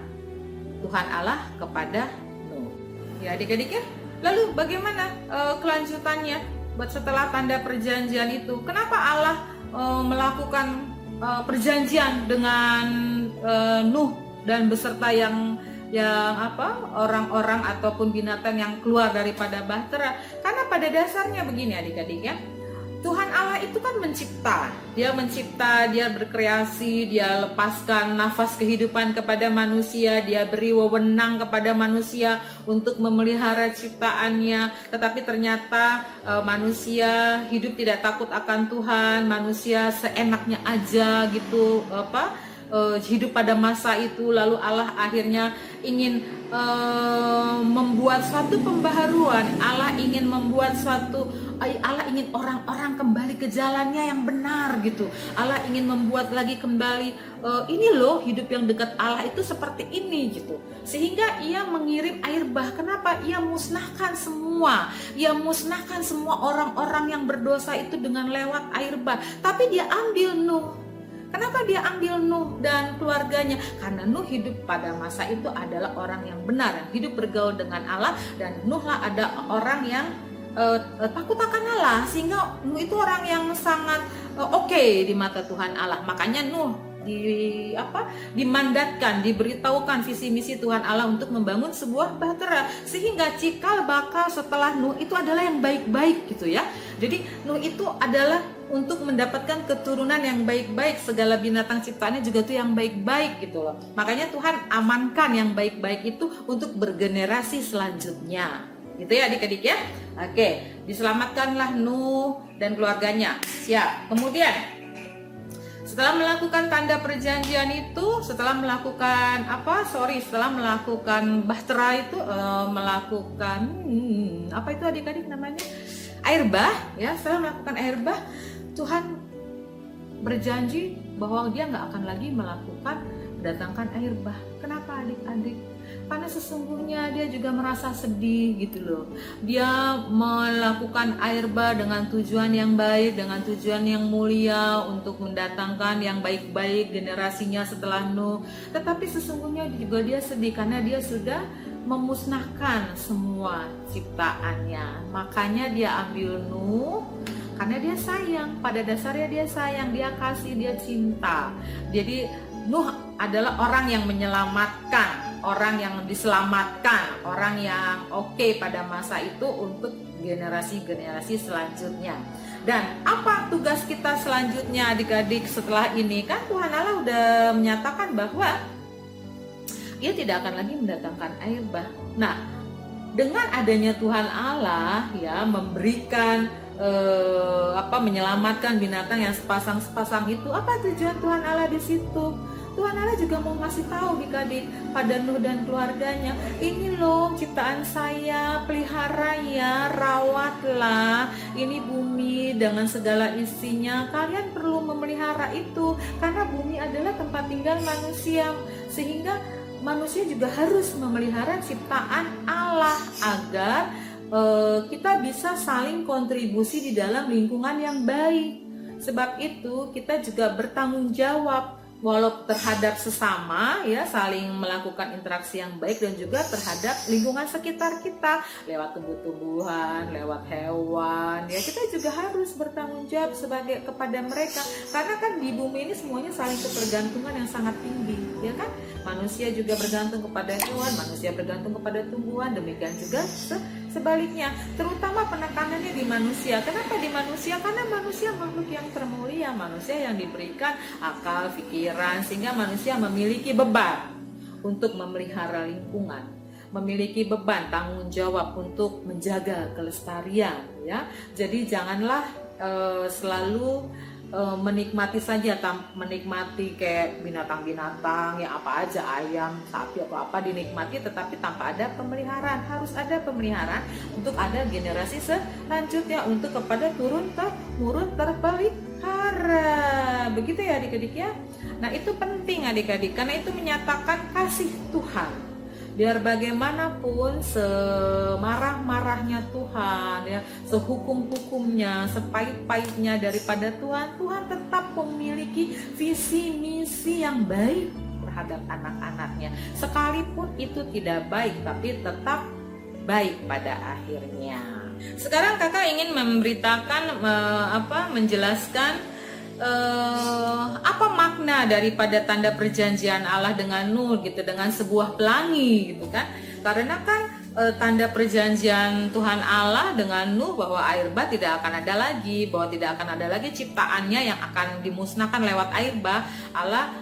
Tuhan Allah kepada Nuh. Ya adik-adik ya, lalu bagaimana kelanjutannya buat setelah tanda perjanjian itu? Kenapa Allah melakukan perjanjian dengan Nuh dan beserta yang orang-orang ataupun binatang yang keluar daripada bahtera? Karena pada dasarnya begini adik-adik ya, Tuhan Allah itu kan mencipta, dia berkreasi, dia lepaskan nafas kehidupan kepada manusia, dia beri wewenang kepada manusia untuk memelihara ciptaannya. Tetapi ternyata manusia hidup tidak takut akan Tuhan, manusia seenaknya aja gitu hidup pada masa itu, lalu Allah akhirnya ingin membuat suatu pembaharuan. Allah ingin orang-orang kembali ke jalannya yang benar gitu. Allah ingin membuat lagi kembali ini loh, hidup yang dekat Allah itu seperti ini gitu. Sehingga ia mengirim air bah. Kenapa? Ia musnahkan semua orang-orang yang berdosa itu dengan lewat air bah. Tapi dia ambil Nuh. Kenapa dia ambil Nuh dan keluarganya? Karena Nuh hidup pada masa itu adalah orang yang benar, yang hidup bergaul dengan Allah, dan Nuhlah ada orang yang takut akan Allah, sehingga Nuh itu orang yang sangat oke di mata Tuhan Allah. Makanya Nuh dimandatkan, diberitahukan visi misi Tuhan Allah untuk membangun sebuah bahtera, sehingga cikal bakal setelah Nuh itu adalah yang baik-baik gitu ya. Jadi Nuh itu adalah untuk mendapatkan keturunan yang baik-baik, segala binatang ciptaannya juga tuh yang baik-baik gitu loh. Makanya Tuhan amankan yang baik-baik itu untuk bergenerasi selanjutnya. Gitu ya adik-adik ya. Oke, diselamatkanlah Nuh dan keluarganya. Siap. Kemudian setelah melakukan tanda perjanjian itu, setelah melakukan bahtera itu, melakukan apa itu adik-adik namanya? Air bah ya. Setelah melakukan air bah, Tuhan berjanji bahwa dia nggak akan lagi mendatangkan air bah. Kenapa adik-adik? Karena sesungguhnya dia juga merasa sedih gitu loh. Dia melakukan air bah dengan tujuan yang baik, dengan tujuan yang mulia untuk mendatangkan yang baik-baik generasinya setelah Nuh. Tetapi sesungguhnya juga dia sedih karena dia sudah memusnahkan semua ciptaannya. Makanya dia ambil Nuh karena dia sayang. Pada dasarnya dia sayang, dia kasih, dia cinta. Jadi Nuh adalah orang yang menyelamatkan, orang yang diselamatkan, orang yang oke pada masa itu untuk generasi-generasi selanjutnya. Dan apa tugas kita selanjutnya adik-adik setelah ini? Kan Tuhan Allah udah menyatakan bahwa dia tidak akan lagi mendatangkan air bah. Nah, dengan adanya Tuhan Allah ya memberikan menyelamatkan binatang yang sepasang-sepasang itu, apa tujuan Tuhan Allah di situ? Tuhan Allah juga mau ngasih tahu adik-adik pada Nuh dan keluarganya, ini loh ciptaan saya, pelihara ya, rawatlah ini bumi dengan segala isinya. Kalian perlu memelihara itu karena bumi adalah tempat tinggal manusia, sehingga manusia juga harus memelihara ciptaan Allah agar kita bisa saling kontribusi di dalam lingkungan yang baik. Sebab itu kita juga bertanggung jawab walau terhadap sesama ya, saling melakukan interaksi yang baik, dan juga terhadap lingkungan sekitar kita lewat tumbuh-tumbuhan, lewat hewan ya, kita juga harus bertanggung jawab sebagai kepada mereka, karena kan di bumi ini semuanya saling ketergantungan yang sangat tinggi ya kan. Manusia juga bergantung kepada hewan, manusia bergantung kepada tumbuhan, demikian juga sebaliknya, terutama penekanannya di manusia. Kenapa di manusia? Karena manusia makhluk yang termulia, manusia yang diberikan akal, pikiran, sehingga manusia memiliki beban untuk memelihara lingkungan, memiliki beban tanggung jawab untuk menjaga kelestarian ya. Jadi janganlah selalu menikmati saja, menikmati kayak binatang-binatang ya, apa aja, ayam, sapi atau apa dinikmati, tetapi tanpa ada pemeliharaan. Harus ada pemeliharaan untuk ada generasi selanjutnya, untuk kepada turun-temurun terpelihara. Begitu ya adik-adik ya. Nah itu penting adik-adik, karena itu menyatakan kasih Tuhan. Biar bagaimanapun semarah-marahnya Tuhan ya, sehukum-hukumnya, sepahit-pahitnya daripada Tuhan, Tuhan tetap memiliki visi misi yang baik terhadap anak-anaknya. Sekalipun itu tidak baik, tapi tetap baik pada akhirnya. Sekarang kakak ingin memberitakan menjelaskan apa makna daripada tanda perjanjian Allah dengan Nuh gitu, dengan sebuah pelangi gitu kan. Karena kan tanda perjanjian Tuhan Allah dengan Nuh bahwa air bah tidak akan ada lagi, bahwa tidak akan ada lagi ciptaannya yang akan dimusnahkan lewat air bah. Allah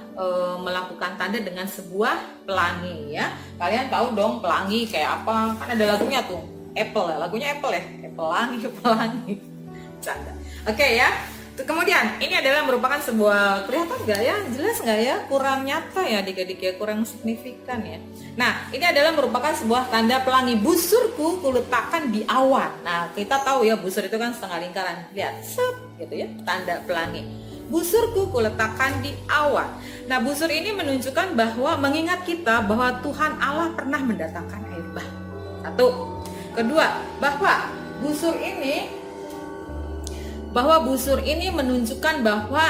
melakukan tanda dengan sebuah pelangi ya. Kalian tahu dong pelangi kayak apa? Kan ada lagunya tuh, Apple ya, lagunya Apple ya, pelangi. Canda. Oke ya. Kemudian ini adalah merupakan sebuah, kelihatan nggak ya, jelas nggak ya, kurang nyata ya adik-adik ya, kurang signifikan ya. Nah ini adalah merupakan sebuah tanda pelangi. Busurku kuletakkan di awan. Nah kita tahu ya busur itu kan setengah lingkaran, lihat set gitu ya, tanda pelangi. Busurku kuletakkan di awan. Nah busur ini menunjukkan bahwa mengingat kita bahwa Tuhan Allah pernah mendatangkan air bah. Satu. Kedua, bahwa busur ini menunjukkan bahwa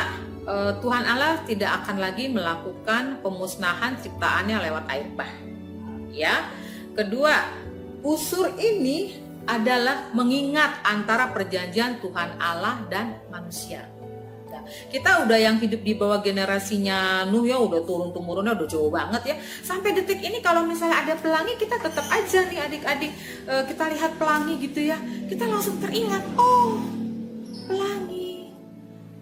Tuhan Allah tidak akan lagi melakukan pemusnahan ciptaannya lewat air bah. Ya. Kedua, busur ini adalah mengingat antara perjanjian Tuhan Allah dan manusia. Nah, kita udah yang hidup di bawah generasinya Nuh ya, udah turun-temurunnya udah jauh banget ya. Sampai detik ini kalau misalnya ada pelangi, kita tetap aja nih adik-adik, kita lihat pelangi gitu ya, kita langsung teringat, oh pelangi,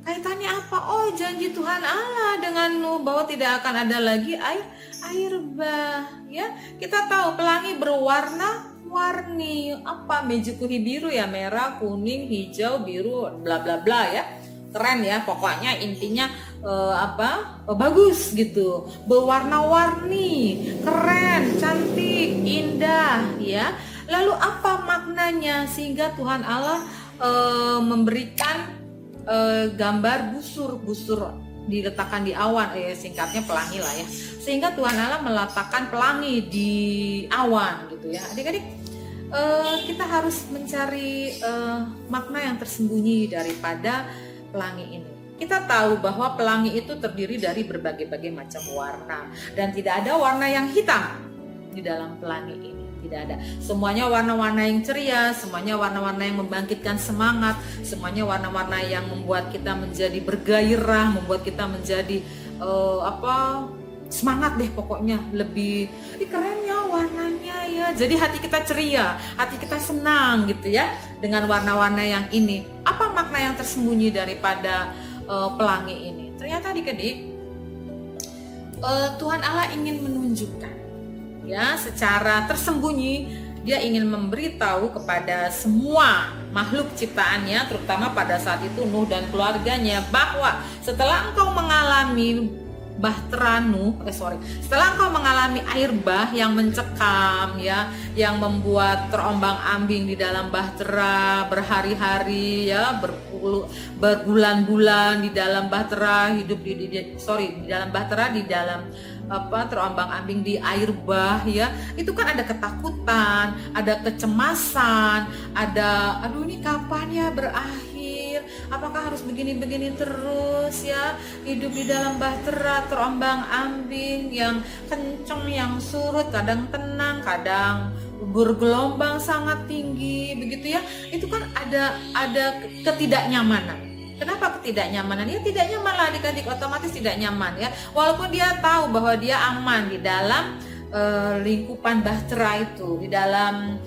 kaitannya apa? Oh janji Tuhan Allah dengan Nuh bahwa tidak akan ada lagi air bah ya. Kita tahu pelangi berwarna-warni, apa mejukuhi biru ya, merah, kuning, hijau, biru, bla bla bla ya. Keren ya, pokoknya intinya bagus gitu, berwarna-warni, keren, cantik, indah ya. Lalu apa maknanya sehingga Tuhan Allah memberikan gambar busur diletakkan di awan, singkatnya pelangi lah ya, sehingga Tuhan Allah meletakkan pelangi di awan gitu ya. Adik-adik, kita harus mencari makna yang tersembunyi daripada pelangi ini. Kita tahu bahwa pelangi itu terdiri dari berbagai-bagai macam warna, dan tidak ada warna yang hitam di dalam pelangi ini. Tidak ada. Semuanya warna-warna yang ceria, semuanya warna-warna yang membangkitkan semangat, semuanya warna-warna yang membuat kita menjadi bergairah, membuat kita menjadi semangat deh pokoknya, lebih keren ya warnanya ya. Jadi hati kita ceria, hati kita senang gitu ya dengan warna-warna yang ini. Apa makna yang tersembunyi daripada pelangi ini? Ternyata adik-adik, Tuhan Allah ingin menunjukkan ya, secara tersembunyi dia ingin memberitahu kepada semua makhluk ciptaannya, terutama pada saat itu Nuh dan keluarganya, bahwa setelah engkau mengalami setelah engkau mengalami air bah yang mencekam ya, yang membuat terombang-ambing di dalam bahtera berhari-hari ya, berbulan-bulan di dalam bahtera, hidup di dalam bahtera, di dalam terombang-ambing di air bah ya, itu kan ada ketakutan, ada kecemasan, ada ini kapan ya berakhir, apakah harus begini-begini terus ya, hidup di dalam bahtera terombang-ambing yang kenceng, yang surut, kadang tenang, kadang bergelombang sangat tinggi begitu ya. Itu kan ada ketidaknyamanan. Kenapa ketidaknyamanan? Ya tidak nyaman lah adik-adik, otomatis tidak nyaman ya. Walaupun dia tahu bahwa dia aman di dalam lingkupan bahtera itu, di dalam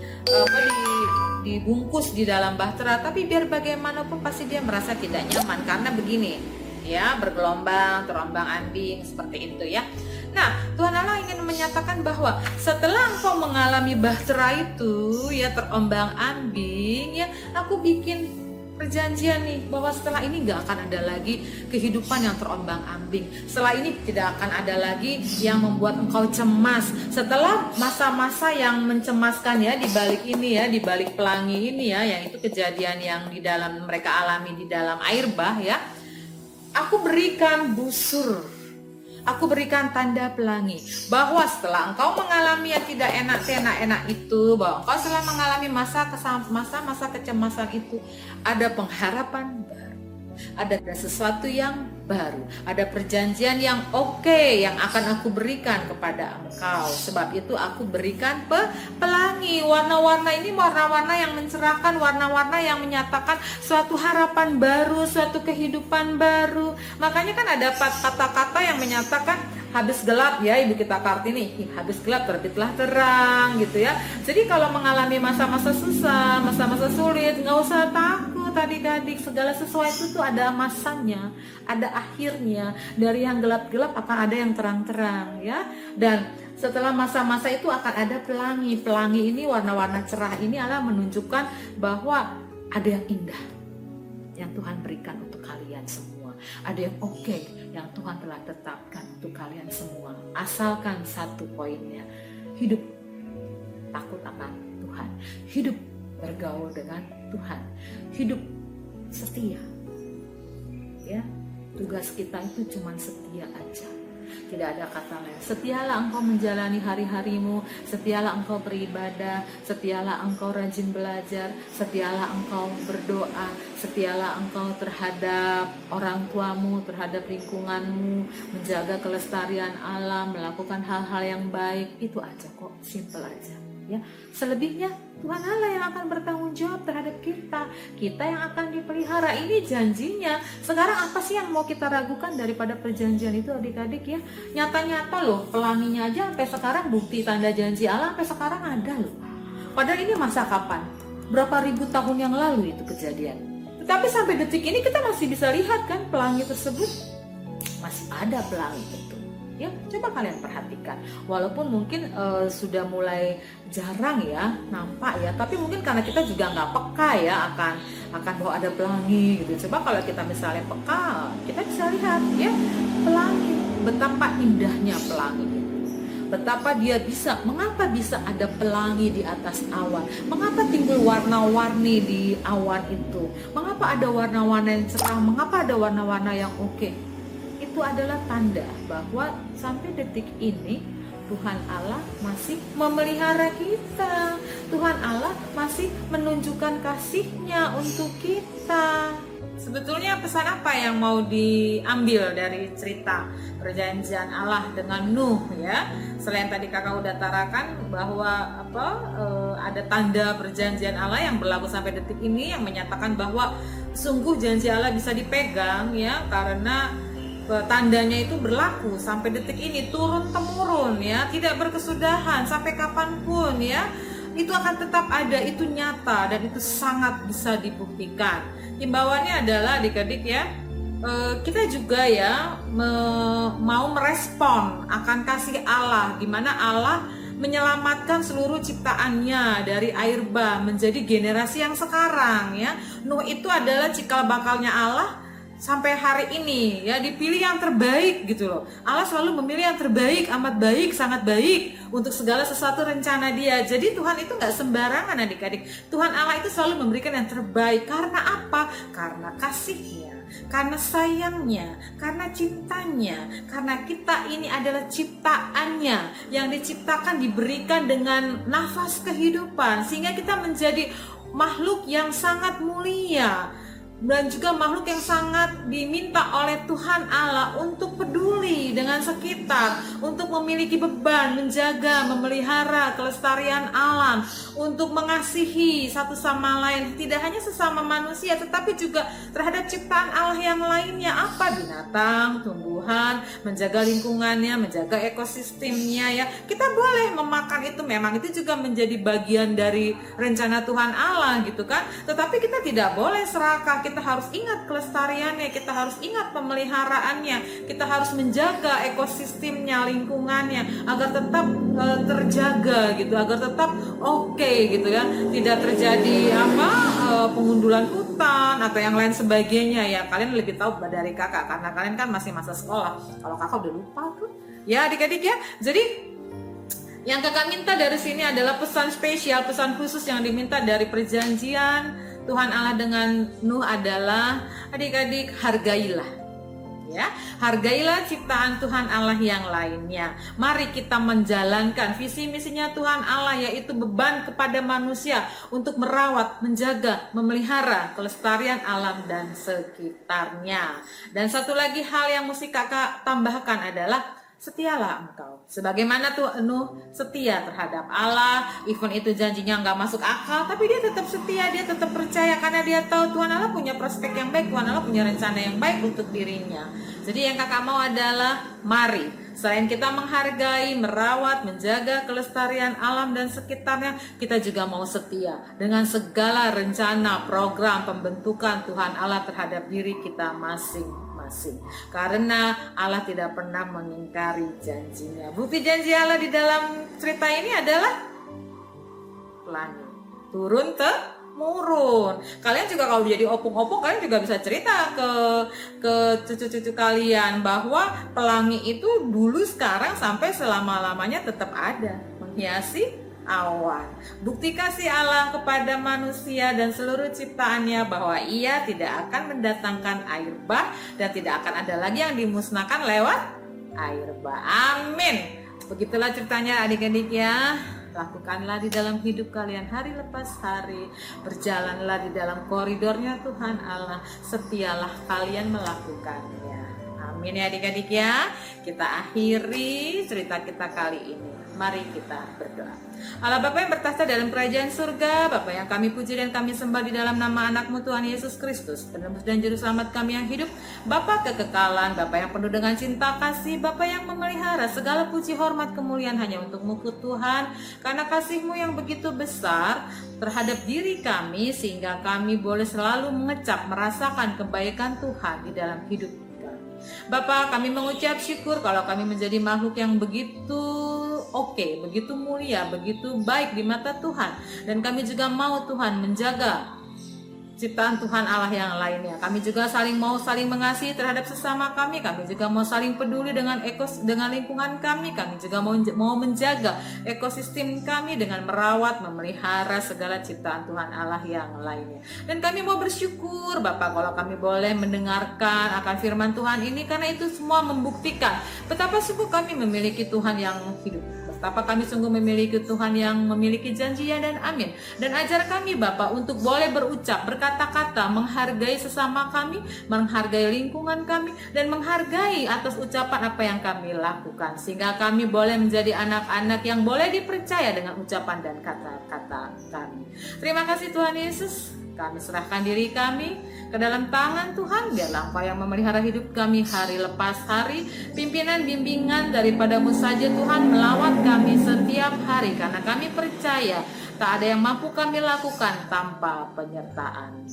dibungkus di dalam bahtera, tapi biar bagaimanapun pasti dia merasa tidak nyaman karena begini ya, bergelombang, terombang-ambing seperti itu ya. Nah, Tuhan Allah ingin menyatakan bahwa setelah engkau mengalami bahtera itu ya, terombang-ambing ya, aku bikin perjanjian nih bahwa setelah ini gak akan ada lagi kehidupan yang terombang-ambing. Setelah ini tidak akan ada lagi yang membuat engkau cemas. Setelah masa-masa yang mencemaskan ya, di balik ini ya, di balik pelangi ini ya, yang itu kejadian yang di dalam mereka alami di dalam air bah ya, aku berikan busur, aku berikan tanda pelangi, bahwa setelah engkau mengalami yang tidak enak itu, bahwa engkau setelah mengalami masa-masa kecemasan itu, ada pengharapan baru, ada sesuatu yang baru, ada perjanjian yang yang akan aku berikan kepada engkau. Sebab itu aku berikan pelangi. Warna-warna ini warna-warna yang mencerahkan, warna-warna yang menyatakan suatu harapan baru, suatu kehidupan baru. Makanya kan ada kata-kata yang menyatakan habis gelap ya, Ibu kita Kartini, habis gelap terbitlah terang gitu ya. Jadi kalau mengalami masa-masa susah, masa-masa sulit, nggak usah takut adik-adik, segala sesuatu itu ada masanya, ada akhirnya. Dari yang gelap-gelap akan ada yang terang-terang ya. Dan setelah masa-masa itu akan ada pelangi. Pelangi ini, warna-warna cerah ini adalah menunjukkan bahwa ada yang indah, yang Tuhan berikan untuk kalian semua. Ada yang oke yang Tuhan telah tetapkan untuk kalian semua. Asalkan satu poinnya, hidup takut akan Tuhan, hidup bergaul dengan Tuhan, hidup setia. Ya, tugas kita itu cuma setia aja. Tidak ada kata lain. Setialah engkau menjalani hari-harimu, setialah engkau beribadah, setialah engkau rajin belajar, setialah engkau berdoa, setialah engkau terhadap orang tuamu, terhadap lingkunganmu, menjaga kelestarian alam, melakukan hal-hal yang baik. Itu aja kok, simple aja. Ya, selebihnya Tuhan Allah yang akan bertanggung jawab terhadap kita. Kita yang akan dipelihara, ini janjinya. Sekarang apa sih yang mau kita ragukan daripada perjanjian itu, adik-adik ya? Nyata-nyata loh, pelanginya aja sampai sekarang, bukti tanda janji Allah sampai sekarang ada loh. Padahal ini masa kapan? Berapa ribu tahun yang lalu itu kejadian. Tetapi sampai detik ini kita masih bisa lihat kan pelangi tersebut. Masih ada pelangi itu. Ya, coba kalian perhatikan. Walaupun mungkin sudah mulai jarang ya nampak ya, tapi mungkin karena kita juga nggak peka ya akan bahwa ada pelangi gitu. Coba kalau kita misalnya peka, kita bisa lihat ya pelangi, betapa indahnya pelangi itu. Betapa dia bisa, mengapa bisa ada pelangi di atas awan? Mengapa timbul warna-warni di awan itu? Mengapa ada warna-warna yang cerah? Mengapa ada warna-warna yang oke? Itu adalah tanda bahwa sampai detik ini Tuhan Allah masih memelihara kita. Tuhan Allah masih menunjukkan kasih-Nya untuk kita. Sebetulnya pesan apa yang mau diambil dari cerita perjanjian Allah dengan Nuh ya? Selain tadi kakak udah tarakan bahwa ada tanda perjanjian Allah yang berlaku sampai detik ini yang menyatakan bahwa sungguh janji Allah bisa dipegang ya, karena tandanya itu berlaku sampai detik ini, turun temurun ya, tidak berkesudahan sampai kapanpun ya, itu akan tetap ada, itu nyata dan itu sangat bisa dibuktikan. Himbauannya adalah adik-adik ya, kita juga ya mau merespon akan kasih Allah, di mana Allah menyelamatkan seluruh ciptaannya dari air bah menjadi generasi yang sekarang ya. Nuh itu adalah cikal bakalnya Allah sampai hari ini ya, dipilih yang terbaik gitu loh. Allah selalu memilih yang terbaik, amat baik, sangat baik untuk segala sesuatu rencana Dia. Jadi Tuhan itu nggak sembarangan adik-adik. Tuhan Allah itu selalu memberikan yang terbaik. Karena apa? Karena kasih-Nya, karena sayangnya, karena cintanya, karena kita ini adalah ciptaannya yang diciptakan, diberikan dengan nafas kehidupan, sehingga kita menjadi makhluk yang sangat mulia dan juga makhluk yang sangat diminta oleh Tuhan Allah untuk peduli dengan sekitar, untuk memiliki beban, menjaga, memelihara kelestarian alam, untuk mengasihi satu sama lain, tidak hanya sesama manusia tetapi juga terhadap ciptaan Allah yang lainnya, apa binatang, tumbuhan, menjaga lingkungannya, menjaga ekosistemnya ya. Kita boleh memakan itu, memang itu juga menjadi bagian dari rencana Tuhan Allah gitu kan. Tetapi kita tidak boleh serakah. Kita harus ingat kelestariannya, kita harus ingat pemeliharaannya, kita harus menjaga ekosistemnya, lingkungannya agar tetap terjaga gitu, agar tetap oke gitu ya, tidak terjadi pengundulan hutan atau yang lain sebagainya ya. Kalian lebih tahu dari kakak karena kalian kan masih masa sekolah. Kalau kakak udah lupa tuh ya adik-adik ya. Jadi yang kakak minta dari sini adalah pesan spesial, pesan khusus yang diminta dari perjanjian Tuhan Allah dengan Nuh adalah adik-adik hargailah ya, hargailah ciptaan Tuhan Allah yang lainnya. Mari kita menjalankan visi misinya Tuhan Allah, yaitu beban kepada manusia untuk merawat, menjaga, memelihara kelestarian alam dan sekitarnya. Dan satu lagi hal yang mesti kakak tambahkan adalah setialah engkau. Sebagaimana tuh Nuh setia terhadap Allah, even itu janjinya nggak masuk akal, tapi dia tetap setia, dia tetap percaya karena dia tahu Tuhan Allah punya prospek yang baik, Tuhan Allah punya rencana yang baik untuk dirinya. Jadi yang kakak mau adalah mari, selain kita menghargai, merawat, menjaga kelestarian alam dan sekitarnya, kita juga mau setia dengan segala rencana, program, pembentukan Tuhan Allah terhadap diri kita masing-masing. Karena Allah tidak pernah mengingkari janjinya. Bukti janji Allah di dalam cerita ini adalah pelangi turun murun. Kalian juga kalau jadi opung-opung, kalian juga bisa cerita ke cucu-cucu kalian bahwa pelangi itu dulu, sekarang, sampai selama-lamanya tetap ada, menghiasi awan. Bukti kasih Allah kepada manusia dan seluruh ciptaannya bahwa Ia tidak akan mendatangkan air bah dan tidak akan ada lagi yang dimusnahkan lewat air bah. Amin. Begitulah ceritanya adik-adik ya. Lakukanlah di dalam hidup kalian hari lepas hari. Berjalanlah di dalam koridornya Tuhan Allah. Setialah kalian melakukannya. Amin ya adik-adik ya. Kita akhiri cerita kita kali ini. Mari kita berdoa. Allah Bapa yang bertahta dalam kerajaan surga, Bapa yang kami puji dan kami sembah di dalam nama anak-Mu Tuhan Yesus Kristus, penebus dan juru selamat kami yang hidup, Bapa kekekalan, Bapa yang penuh dengan cinta kasih, Bapa yang memelihara segala puji hormat kemuliaan hanya untuk-Mu Tuhan, karena kasih-Mu yang begitu besar terhadap diri kami, sehingga kami boleh selalu mengecap, merasakan kebaikan Tuhan di dalam hidup kami. Bapa, kami mengucap syukur kalau kami menjadi makhluk yang begitu oke, begitu mulia, begitu baik di mata Tuhan. Dan kami juga mau Tuhan menjaga ciptaan Tuhan Allah yang lainnya. Kami juga mau saling mengasihi terhadap sesama kami. Kami juga mau saling peduli dengan lingkungan kami. Kami juga mau menjaga ekosistem kami dengan merawat, memelihara segala ciptaan Tuhan Allah yang lainnya. Dan kami mau bersyukur Bapak kalau kami boleh mendengarkan akan firman Tuhan ini, karena itu semua membuktikan betapa sungguh kami memiliki Tuhan yang hidup. Betapa kami sungguh memiliki Tuhan yang memiliki janji ya dan amin. Dan ajar kami Bapak untuk boleh berucap, berkata-kata, menghargai sesama kami, menghargai lingkungan kami, dan menghargai atas ucapan apa yang kami lakukan. Sehingga kami boleh menjadi anak-anak yang boleh dipercaya dengan ucapan dan kata-kata kami. Terima kasih Tuhan Yesus. Kami serahkan diri kami ke dalam tangan Tuhan. Biarlah Engkau yang memelihara hidup kami hari lepas hari. Pimpinan bimbingan daripada-Mu saja Tuhan melawat kami setiap hari. Karena kami percaya tak ada yang mampu kami lakukan tanpa penyertaan.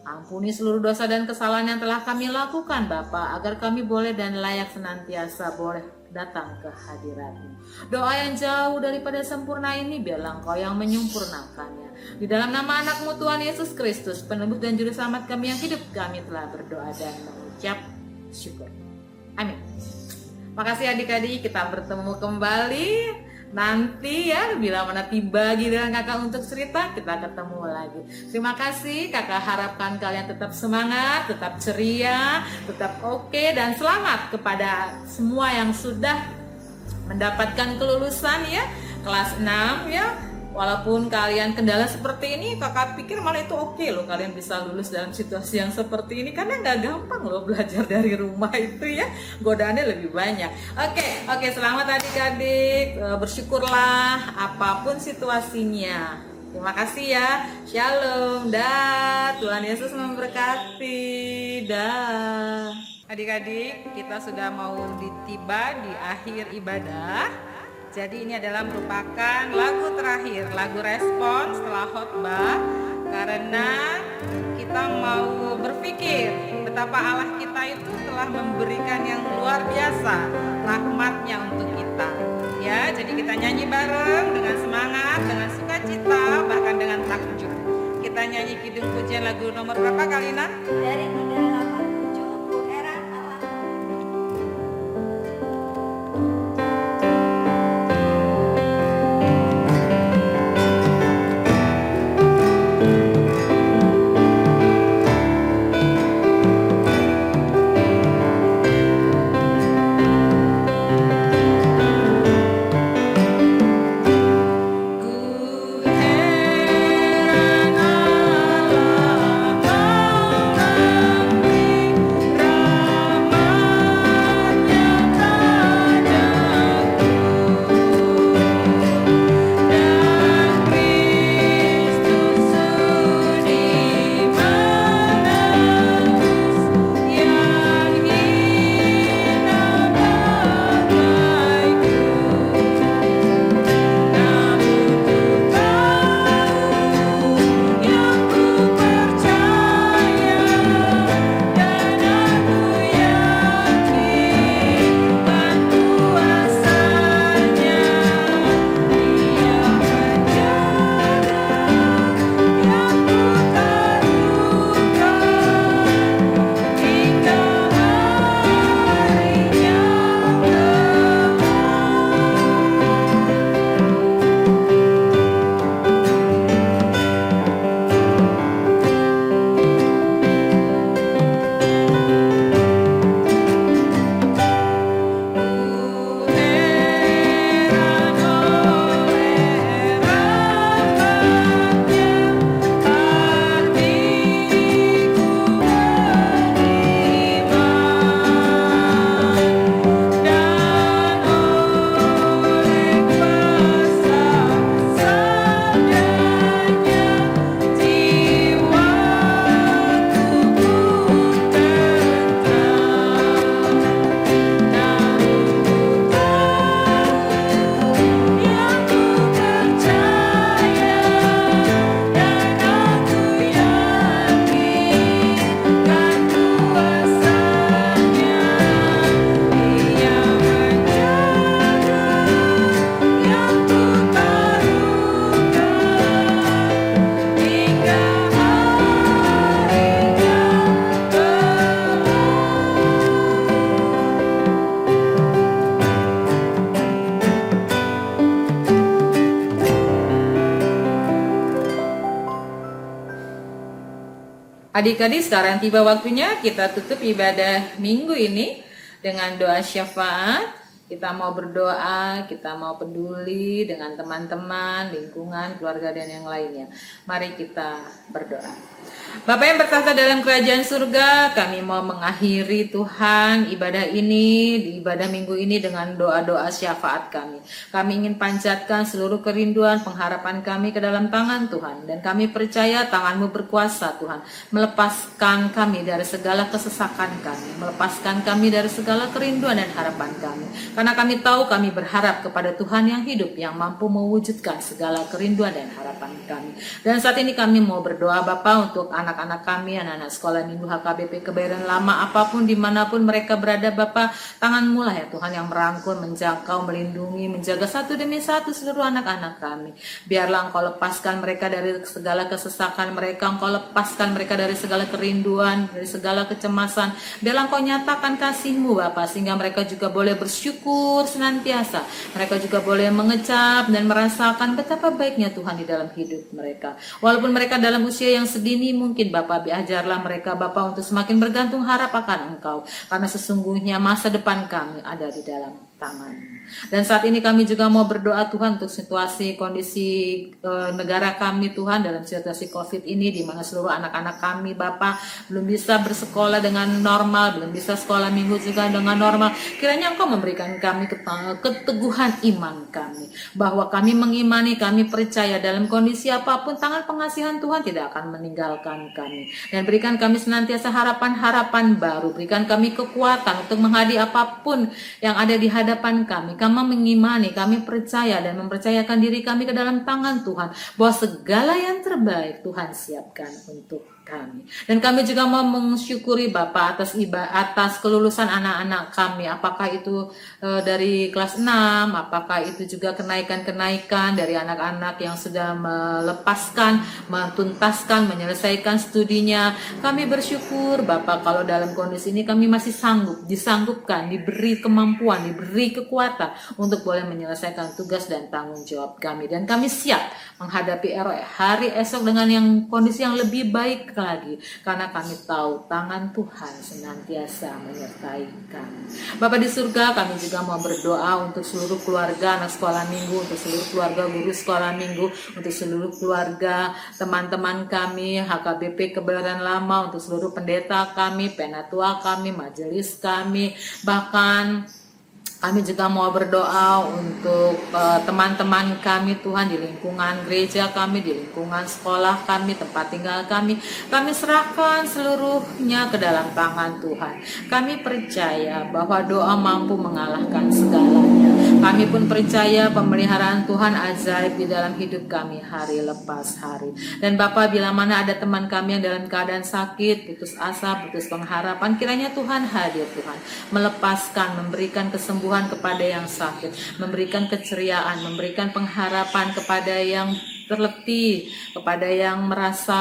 Ampuni seluruh dosa dan kesalahan yang telah kami lakukan Bapa, agar kami boleh dan layak senantiasa boleh datang ke hadirat-Mu. Doa yang jauh daripada sempurna ini biarlah Engkau yang menyempurnakannya. Di dalam nama anak-Mu Tuhan Yesus Kristus, penebus dan juru selamat kami yang hidup, kami telah berdoa dan mengucap syukur. Amin. Makasih adik-adik, kita bertemu kembali nanti ya, bila mana tiba giliran kakak untuk cerita, kita ketemu lagi. Terima kasih, kakak harapkan kalian tetap semangat, tetap ceria, tetap oke, dan selamat kepada semua yang sudah mendapatkan kelulusan ya, kelas 6 ya. Walaupun kalian kendala seperti ini, kakak pikir malah itu oke loh, kalian bisa lulus dalam situasi yang seperti ini, karena nggak gampang loh belajar dari rumah itu ya, godaannya lebih banyak. Oke, selamat adik-adik, bersyukurlah apapun situasinya. Terima kasih ya, shalom, dah, Tuhan Yesus memberkati, dah. Adik-adik, kita sudah mau tiba di akhir ibadah. Jadi ini adalah merupakan lagu terakhir, lagu respon setelah khotbah, karena kita mau berpikir betapa Allah kita itu telah memberikan yang luar biasa rahmatnya untuk kita. Ya, jadi kita nyanyi bareng dengan semangat, dengan sukacita, bahkan dengan takjub. Kita nyanyi kidung pujian lagu nomor berapa Kalina? Dari 387 Bu Era Allah. Ku heran Allah, Kau Adik-adik, sekarang tiba waktunya kita tutup ibadah minggu ini dengan doa syafaat. Kita mau berdoa, kita mau peduli dengan teman-teman, lingkungan, keluarga, dan yang lainnya. Mari kita berdoa. Bapa yang bertahta dalam kerajaan surga, kami mau mengakhiri Tuhan ibadah ini, di ibadah minggu ini dengan doa-doa syafaat kami. Kami ingin panjatkan seluruh kerinduan, pengharapan kami ke dalam tangan Tuhan. Dan kami percaya tangan-Mu berkuasa Tuhan, melepaskan kami dari segala kesesakan kami, melepaskan kami dari segala kerinduan dan harapan kami. Karena kami tahu kami berharap kepada Tuhan yang hidup, yang mampu mewujudkan segala kerinduan dan harapan kami. Dan saat ini kami mau berdoa Bapa untuk anak-anak kami, anak-anak sekolah minggu HKBP Kebayoran Lama, apapun dimanapun mereka berada Bapa, tangan-Mu lah ya Tuhan yang merangkul, menjangkau, melindungi, menjaga satu demi satu seluruh anak-anak kami. Biarlah Engkau lepaskan mereka dari segala kesesakan mereka, Engkau lepaskan mereka dari segala kerinduan, dari segala kecemasan. Biarlah Engkau nyatakan kasih-Mu Bapa, sehingga mereka juga boleh bersyukur senantiasa. Mereka juga boleh mengecap dan merasakan betapa baiknya Tuhan di dalam hidup mereka. Walaupun mereka dalam usia yang sedini mungkin Bapa, ajarlah mereka Bapa untuk semakin bergantung harap akan Engkau, karena sesungguhnya masa depan kami ada di dalam tangan. Dan saat ini kami juga mau berdoa Tuhan untuk situasi kondisi negara kami Tuhan dalam situasi COVID ini, di mana seluruh anak-anak kami Bapa belum bisa bersekolah dengan normal, belum bisa sekolah minggu juga dengan normal. Kiranya Engkau memberikan kami keteguhan iman kami, bahwa kami mengimani, kami percaya dalam kondisi apapun tangan pengasihan Tuhan tidak akan meninggalkan kami. Dan berikan kami senantiasa harapan-harapan baru, berikan kami kekuatan untuk menghadapi apapun yang ada di hadapan kami. Kami mengimani, kami percaya dan mempercayakan diri kami ke dalam tangan Tuhan, bahwa segala yang terbaik Tuhan siapkan untuk kami. Dan kami juga mau mensyukuri Bapak atas kelulusan anak-anak kami, apakah itu dari kelas 6, apakah itu juga kenaikan-kenaikan dari anak-anak yang sudah melepaskan, mentuntaskan, menyelesaikan studinya. Kami bersyukur Bapak kalau dalam kondisi ini kami masih disanggupkan, diberi kemampuan, diberi kekuatan untuk boleh menyelesaikan tugas dan tanggung jawab kami. Dan kami siap menghadapi hari esok dengan kondisi yang lebih baik lagi, karena kami tahu tangan Tuhan senantiasa menyertai kami. Bapa di surga, kami juga mau berdoa untuk seluruh keluarga anak sekolah minggu, untuk seluruh keluarga guru sekolah minggu, untuk seluruh keluarga teman-teman kami HKBP Kebayoran Lama, untuk seluruh pendeta kami, penatua kami, majelis kami, bahkan kami juga mau berdoa untuk teman-teman kami Tuhan di lingkungan gereja kami, di lingkungan sekolah kami, tempat tinggal kami. Kami serahkan seluruhnya ke dalam tangan Tuhan. Kami percaya bahwa doa mampu mengalahkan segalanya. Kami pun percaya pemeliharaan Tuhan ajaib di dalam hidup kami hari lepas hari. Dan Bapak, bila mana ada teman kami yang dalam keadaan sakit, putus asa, putus pengharapan, kiranya Tuhan hadir Tuhan, melepaskan, memberikan kesembuhan kepada yang sakit, memberikan keceriaan, memberikan pengharapan kepada yang terletih, kepada yang merasa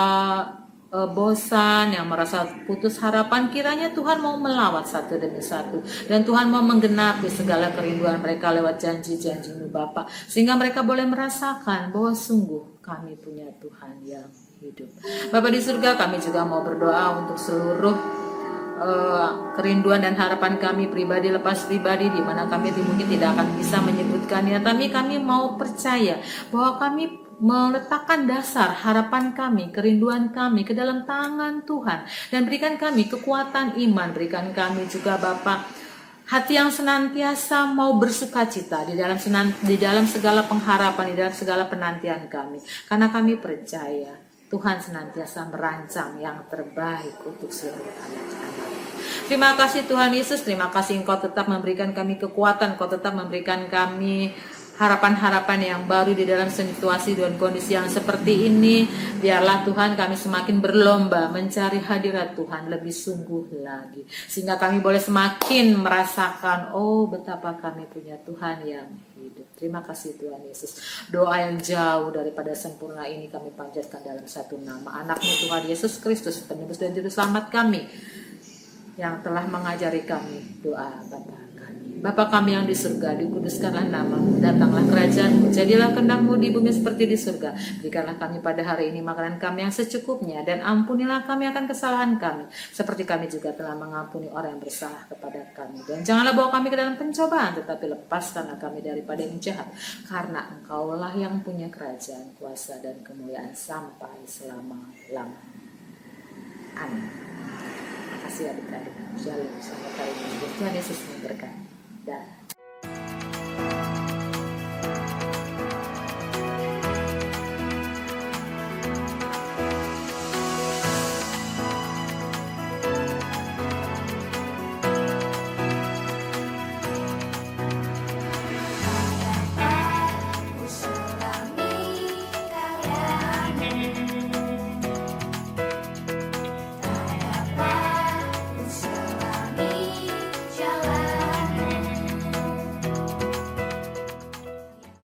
bosan, yang merasa putus harapan. Kiranya Tuhan mau melawat satu demi satu, dan Tuhan mau menggenapi segala kerinduan mereka lewat janji-janji-Mu Bapa, sehingga mereka boleh merasakan bahwa sungguh kami punya Tuhan yang hidup. Bapa di surga, kami juga mau berdoa untuk seluruh kerinduan dan harapan kami pribadi lepas pribadi, di mana kami mungkin tidak akan bisa menyebutkannya, tapi kami mau percaya bahwa kami meletakkan dasar harapan kami, kerinduan kami ke dalam tangan Tuhan, dan berikan kami kekuatan iman, berikan kami juga Bapa hati yang senantiasa mau bersukacita di dalam segala pengharapan, di dalam segala penantian kami, karena kami percaya Tuhan senantiasa merancang yang terbaik untuk seluruh anak-anak. Terima kasih Tuhan Yesus, terima kasih Engkau tetap memberikan kami kekuatan, Engkau tetap memberikan kami harapan-harapan yang baru di dalam situasi dan kondisi yang seperti ini. Biarlah Tuhan kami semakin berlomba mencari hadirat Tuhan lebih sungguh lagi, sehingga kami boleh semakin merasakan, oh betapa kami punya Tuhan yang hidup. Terima kasih Tuhan Yesus. Doa yang jauh daripada sempurna ini kami panjatkan dalam satu nama anak-Mu Tuhan Yesus Kristus, penebus dan juru selamat kami, yang telah mengajari kami doa Bapa kami. Bapa kami yang di surga, dikuduskanlah namamu, datanglah kerajaanmu, jadilah kehendak-mu di bumi seperti di surga. Berikanlah kami pada hari ini makanan kami yang secukupnya, dan ampunilah kami akan kesalahan kami, seperti kami juga telah mengampuni orang yang bersalah kepada kami. Dan janganlah bawa kami ke dalam pencobaan, tetapi lepaskanlah kami daripada yang jahat, karena Engkaulah yang punya kerajaan, kuasa, dan kemuliaan sampai selama-lamanya. Amin. Terima kasih adik-adik. Shalom, sampai kali ini. Tuhan Yesus memberkati. Dah.